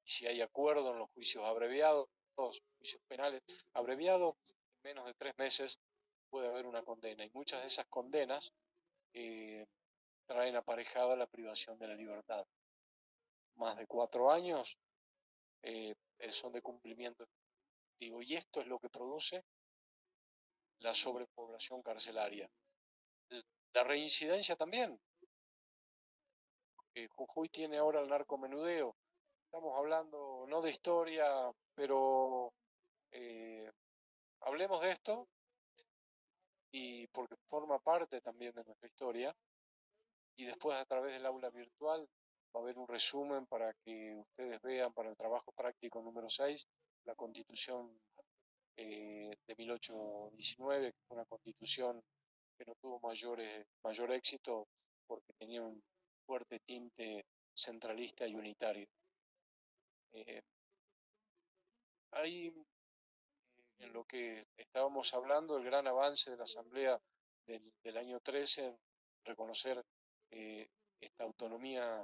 si hay acuerdo en los juicios abreviados, juicios penales abreviados, en menos de 3 meses puede haber una condena. Y muchas de esas condenas traen aparejada la privación de la libertad. Más de 4 años son de cumplimiento efectivo. Y esto es lo que produce la sobrepoblación carcelaria. La reincidencia también. Jujuy tiene ahora el narcomenudeo. Estamos hablando no de historia, pero hablemos de esto, y porque forma parte también de nuestra historia, y después a través del aula virtual va a haber un resumen para que ustedes vean para el trabajo práctico número 6, la Constitución de 1819, que fue una constitución que no tuvo mayor éxito porque tenía un fuerte tinte centralista y unitario. Hay en lo que estábamos hablando, el gran avance de la Asamblea del año 13 en reconocer esta autonomía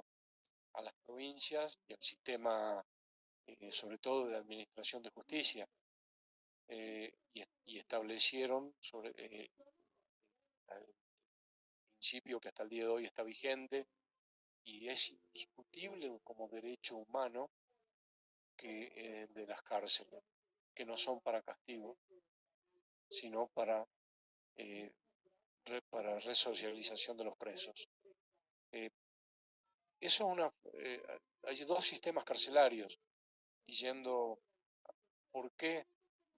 a las provincias y al sistema, sobre todo de administración de justicia, y establecieron sobre el principio que hasta el día de hoy está vigente y es indiscutible como derecho humano que de las cárceles, que no son para castigo, sino para resocialización de los presos. Eso es hay 2 sistemas carcelarios, y yendo, ¿por qué?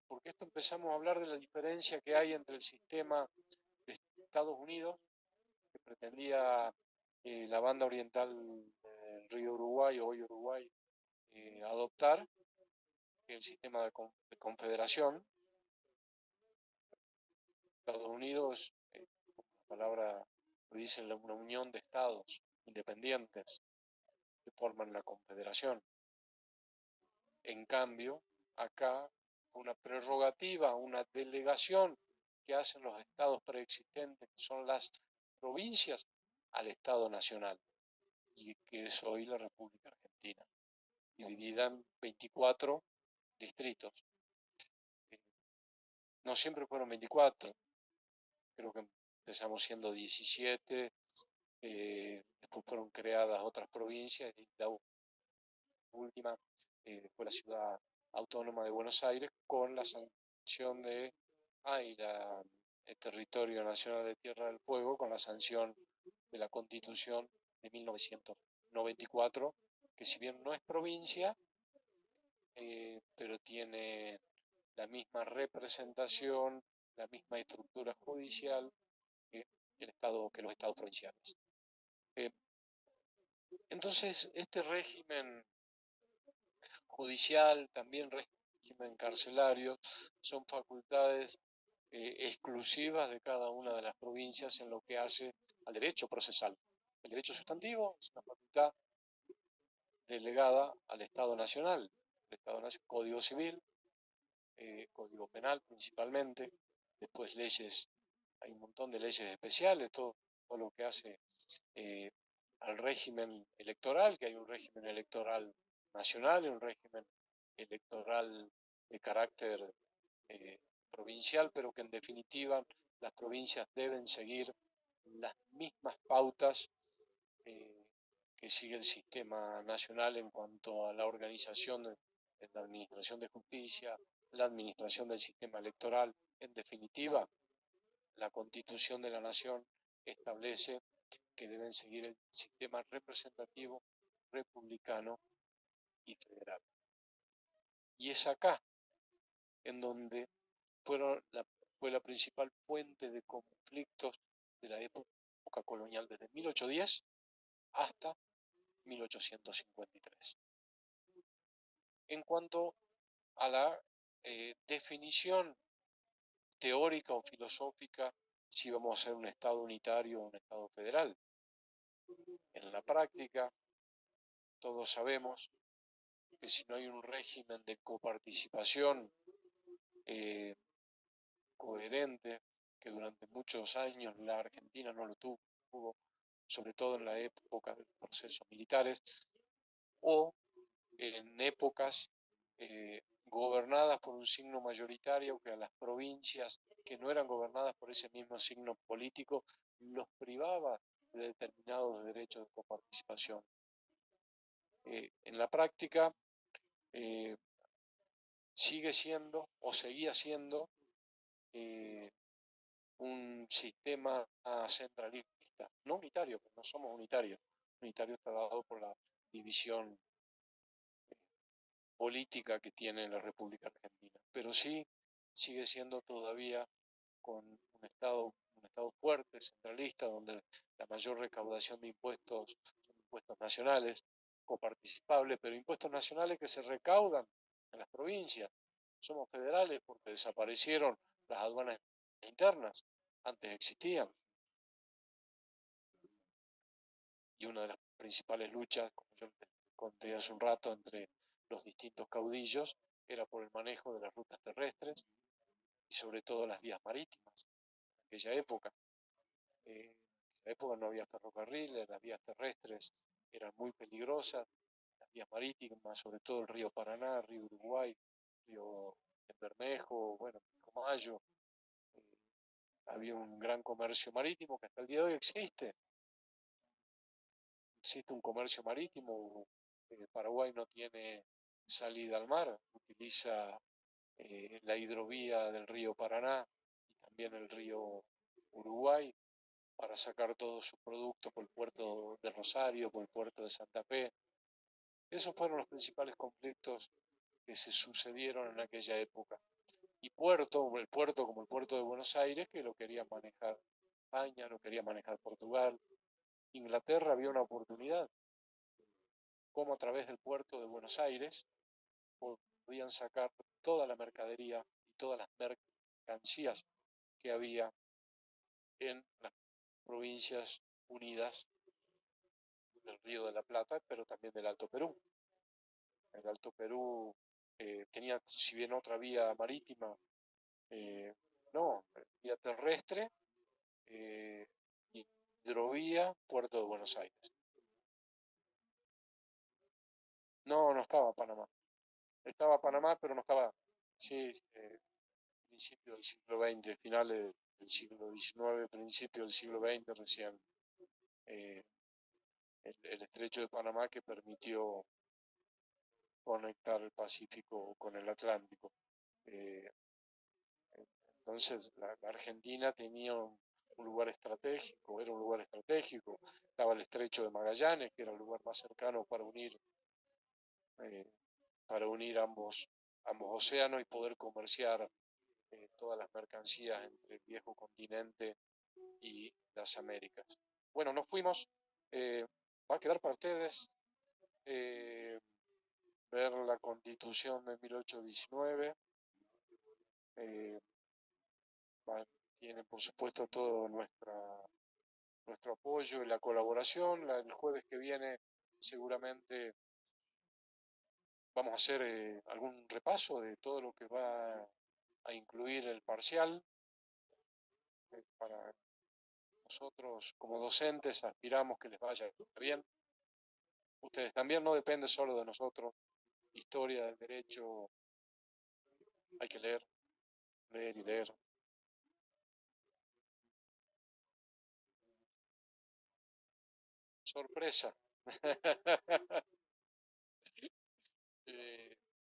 Porque esto empezamos a hablar de la diferencia que hay entre el sistema de Estados Unidos, que pretendía la banda oriental del río Uruguay, o hoy Uruguay, adoptar, el sistema de confederación. Estados Unidos, la palabra lo dice, una unión de estados independientes que forman la confederación. En cambio, acá una prerrogativa, una delegación que hacen los estados preexistentes, que son las provincias, al Estado Nacional, y que es hoy la República Argentina, dividida en 24 distritos. No siempre fueron 24, creo que empezamos siendo 17, después fueron creadas otras provincias, y la última fue la ciudad autónoma de Buenos Aires, con la sanción de, el territorio nacional de Tierra del Fuego, con la sanción de la Constitución de 1994, que si bien no es provincia, pero tiene la misma representación, la misma estructura judicial que los estados provinciales. Entonces, este régimen judicial, también régimen carcelario, son facultades exclusivas de cada una de las provincias en lo que hace al derecho procesal. El derecho sustantivo es una facultad delegada al Estado Nacional, Código Civil, Código Penal principalmente, después leyes, hay un montón de leyes especiales, todo lo que hace al régimen electoral, que hay un régimen electoral nacional y un régimen electoral de carácter provincial, pero que en definitiva las provincias deben seguir las mismas pautas que sigue el sistema nacional en cuanto a la organización de la administración de justicia, la administración del sistema electoral. En definitiva, la Constitución de la Nación establece que deben seguir el sistema representativo, republicano y federal. Y es acá en donde fue la principal fuente de conflictos de la época colonial desde 1810 hasta 1853. En cuanto a la definición teórica o filosófica, si vamos a ser un Estado unitario o un Estado federal. En la práctica, todos sabemos que si no hay un régimen de coparticipación coherente, que durante muchos años la Argentina no lo tuvo, sobre todo en la época de los procesos militares, o en épocas gobernadas por un signo mayoritario que a las provincias que no eran gobernadas por ese mismo signo político los privaba de determinados derechos de coparticipación. En la práctica sigue siendo o seguía siendo un sistema centralista, no unitario, porque no somos unitarios. Unitario está dado por la división política que tiene la República Argentina, pero sí sigue siendo todavía con un Estado fuerte, centralista, donde la mayor recaudación de impuestos son impuestos nacionales, coparticipables, pero impuestos nacionales que se recaudan en las provincias. Somos federales porque desaparecieron las aduanas internas, antes existían. Y una de las principales luchas, como yo les conté hace un rato, entre los distintos caudillos era por el manejo de las rutas terrestres y sobre todo las vías marítimas. En aquella época no había ferrocarriles, las vías terrestres eran muy peligrosas, las vías marítimas, sobre todo el río Paraná, río Uruguay, río Bermejo, bueno, Mayo, había un gran comercio marítimo que hasta el día de hoy existe. Existe un comercio marítimo, Paraguay no tiene salida al mar, utiliza la hidrovía del río Paraná y también el río Uruguay para sacar todos sus productos por el puerto de Rosario, por el puerto de Santa Fe. Esos fueron los principales conflictos que se sucedieron en aquella época. Y el puerto como el puerto de Buenos Aires, que lo quería manejar España, lo quería manejar Portugal. Inglaterra había una oportunidad, como a través del puerto de Buenos Aires podían sacar toda la mercadería y todas las mercancías que había en las provincias unidas del Río de la Plata, pero también del Alto Perú. El Alto Perú tenía, si bien otra vía marítima, no, vía terrestre, hidrovía, puerto de Buenos Aires. No estaba Panamá. Estaba Panamá, pero no estaba, sí, principio del siglo XX, finales del siglo XIX, principio del siglo XX, recién el estrecho de Panamá que permitió conectar el Pacífico con el Atlántico. Entonces la Argentina tenía un lugar estratégico, era un lugar estratégico, estaba el estrecho de Magallanes, que era el lugar más cercano para unir ambos océanos y poder comerciar todas las mercancías entre el viejo continente y las Américas. Bueno, nos fuimos, va a quedar para ustedes ver la Constitución de 1819, tienen por supuesto todo nuestro apoyo y la colaboración. El jueves que viene seguramente vamos a hacer algún repaso de todo lo que va a incluir el parcial. Para nosotros como docentes aspiramos que les vaya bien. Ustedes también, no depende solo de nosotros. Historia del derecho hay que leer y leer. Sorpresa.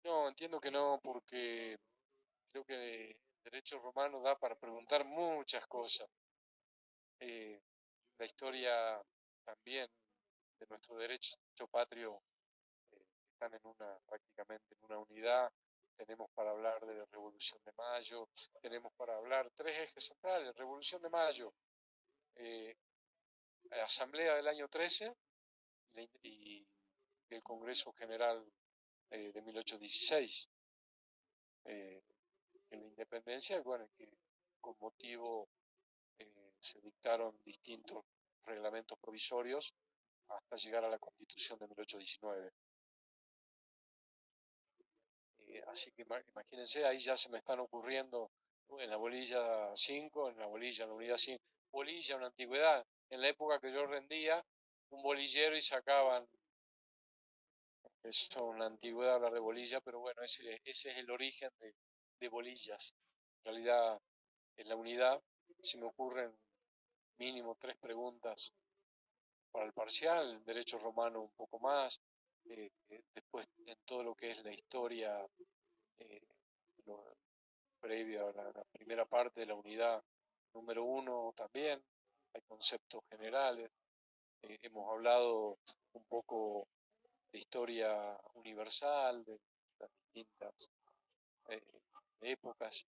No, entiendo que no, porque creo que el derecho romano da para preguntar muchas cosas. La historia también de nuestro derecho patrio están prácticamente en una unidad. tenemos para hablar de la Revolución de Mayo, tenemos para hablar tres ejes centrales: Revolución de Mayo, Asamblea del año 13 y el Congreso General de 1816. En la independencia, bueno, que con motivo se dictaron distintos reglamentos provisorios hasta llegar a la Constitución de 1819. Así que imagínense, ahí ya se me están ocurriendo en la bolilla 5, en la unidad 5, bolilla, una antigüedad. En la época que yo rendía, un bolillero y sacaban, eso, una antigüedad hablar de bolilla, pero bueno, ese es el origen de bolillas. En realidad, en la unidad se me ocurren mínimo 3 preguntas para el parcial, el derecho romano un poco más, después en todo lo que es la historia lo, previo a la primera parte de la unidad número 1 también, hay conceptos generales, hemos hablado un poco de historia universal, de las distintas épocas.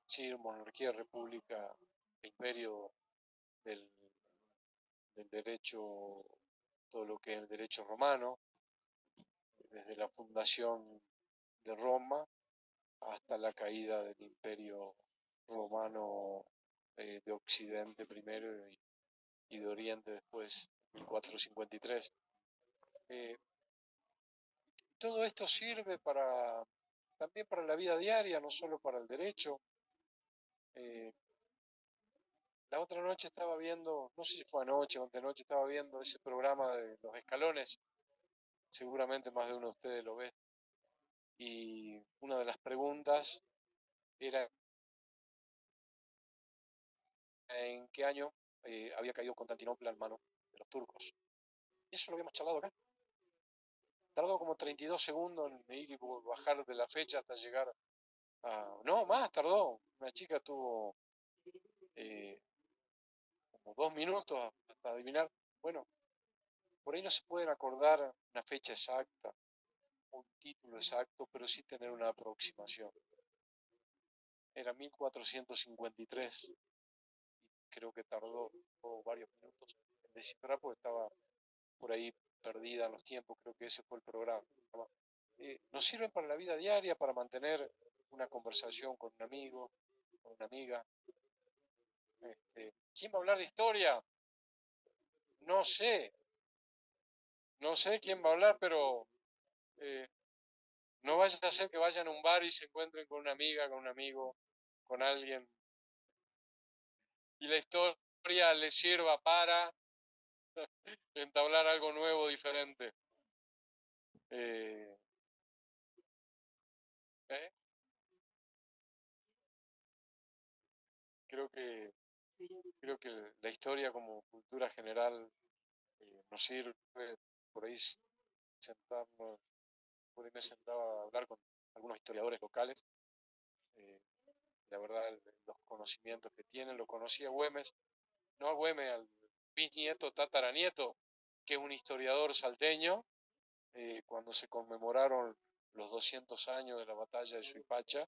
Sí, monarquía, república, imperio del derecho, todo lo que es el derecho romano, desde la fundación de Roma hasta la caída del imperio romano de Occidente primero y de Oriente después, 1453. Todo esto sirve también para la vida diaria, no solo para el derecho. La otra noche estaba viendo, no sé si fue anoche o antenoche, estaba viendo ese programa de los escalones, seguramente más de uno de ustedes lo ve, y una de las preguntas era en qué año había caído Constantinopla en manos de los turcos. Y eso lo habíamos charlado acá. Tardó como 32 segundos en ir y bajar de la fecha hasta llegar a... No, más tardó. Una chica tuvo como 2 minutos hasta adivinar. Bueno, por ahí no se pueden acordar una fecha exacta, un título exacto, pero sí tener una aproximación. Era 1453 y creo que tardó varios minutos en descifrar porque estaba por ahí perdida en los tiempos, creo que ese fue el programa. Nos sirven para la vida diaria, para mantener una conversación con un amigo, con una amiga. ¿Quién va a hablar de historia? No sé, no sé quién va a hablar, pero no vaya a ser que vayan a un bar y se encuentren con una amiga, con un amigo, con alguien, y la historia les sirva para entablar algo nuevo, diferente. Creo que la historia como cultura general nos sirve. Por ahí sentarnos, por ahí me sentaba a hablar con algunos historiadores locales. La verdad, los conocimientos que tienen, lo conocía Güemes, no a Güemes, al bisnieto, tataranieto, que es un historiador salteño, cuando se conmemoraron los 200 años de la batalla de Suipacha,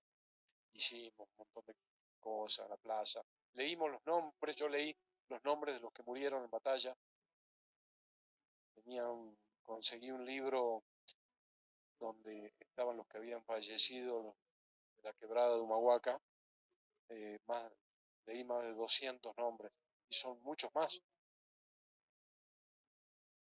hicimos un montón de cosas, la plaza, leímos los nombres, yo leí los nombres de los que murieron en batalla, conseguí un libro donde estaban los que habían fallecido de la quebrada de Humahuaca, leí más de 200 nombres, y son muchos más,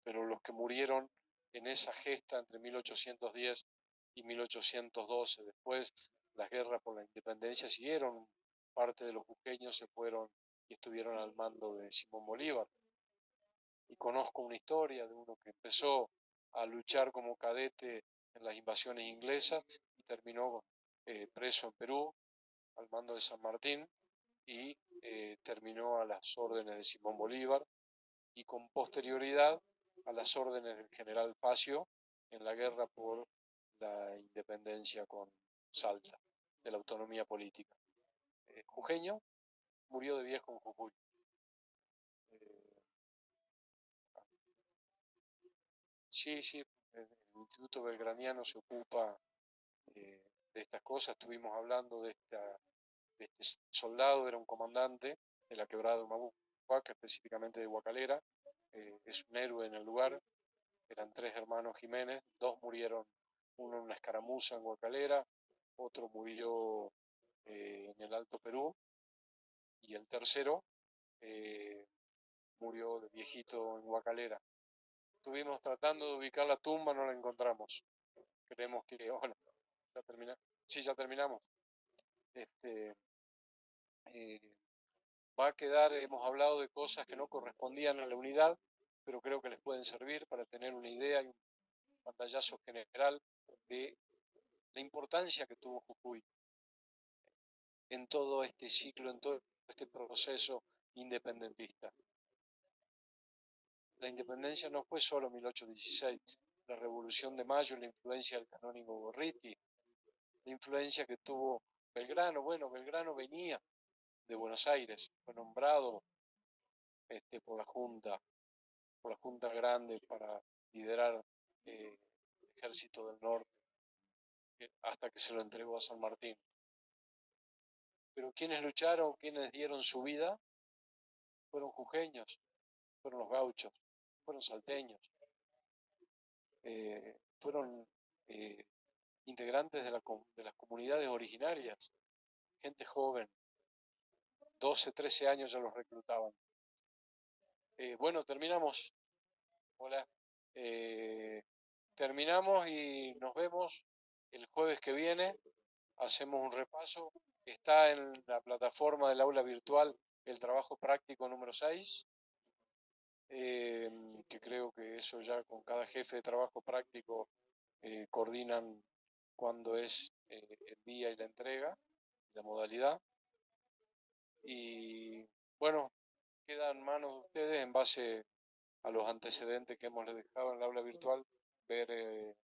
pero los que murieron en esa gesta entre 1810 y 1812, después las guerras por la independencia siguieron, parte de los jujeños se fueron y estuvieron al mando de Simón Bolívar, y conozco una historia de uno que empezó a luchar como cadete en las invasiones inglesas y terminó preso en Perú al mando de San Martín y terminó a las órdenes de Simón Bolívar y con posterioridad a las órdenes del general Facio en la guerra por la independencia con Salta, de la autonomía política. Jujeño, murió de viejo en Jujuy. Sí, el Instituto Belgraniano se ocupa de estas cosas. Estuvimos hablando de este soldado, era un comandante de la quebrada de Humahuaca, específicamente de Huacalera. Es un héroe en el lugar. Eran 3 hermanos Jiménez, 2 murieron, uno en una escaramuza en Huacalera, otro murió en el Alto Perú, y el tercero murió de viejito en Huacalera. Estuvimos tratando de ubicar la tumba, no la encontramos. Creemos que, bueno, ya terminamos. Sí, ya terminamos. Eh, va a quedar, hemos hablado de cosas que no correspondían a la unidad, pero creo que les pueden servir para tener una idea y un pantallazo general de la importancia que tuvo Jujuy en todo este ciclo, en todo este proceso independentista. La independencia no fue solo 1816, la Revolución de Mayo, la influencia del canónigo Gorriti, la influencia que tuvo Belgrano. Bueno, Belgrano venía de Buenos Aires, fue nombrado por la Junta Grande para liderar el Ejército del Norte, hasta que se lo entregó a San Martín. Pero quienes lucharon, quienes dieron su vida, fueron jujeños, fueron los gauchos, fueron salteños, fueron integrantes de las comunidades originarias, gente joven, 12, 13 años ya los reclutaban. Bueno, terminamos. Hola. Terminamos y nos vemos el jueves que viene. Hacemos un repaso. Está en la plataforma del aula virtual el trabajo práctico número 6, que creo que eso ya con cada jefe de trabajo práctico coordinan cuándo es el día y la entrega, la modalidad. Y bueno, queda en manos de ustedes, en base a los antecedentes que hemos dejado en el aula virtual, ver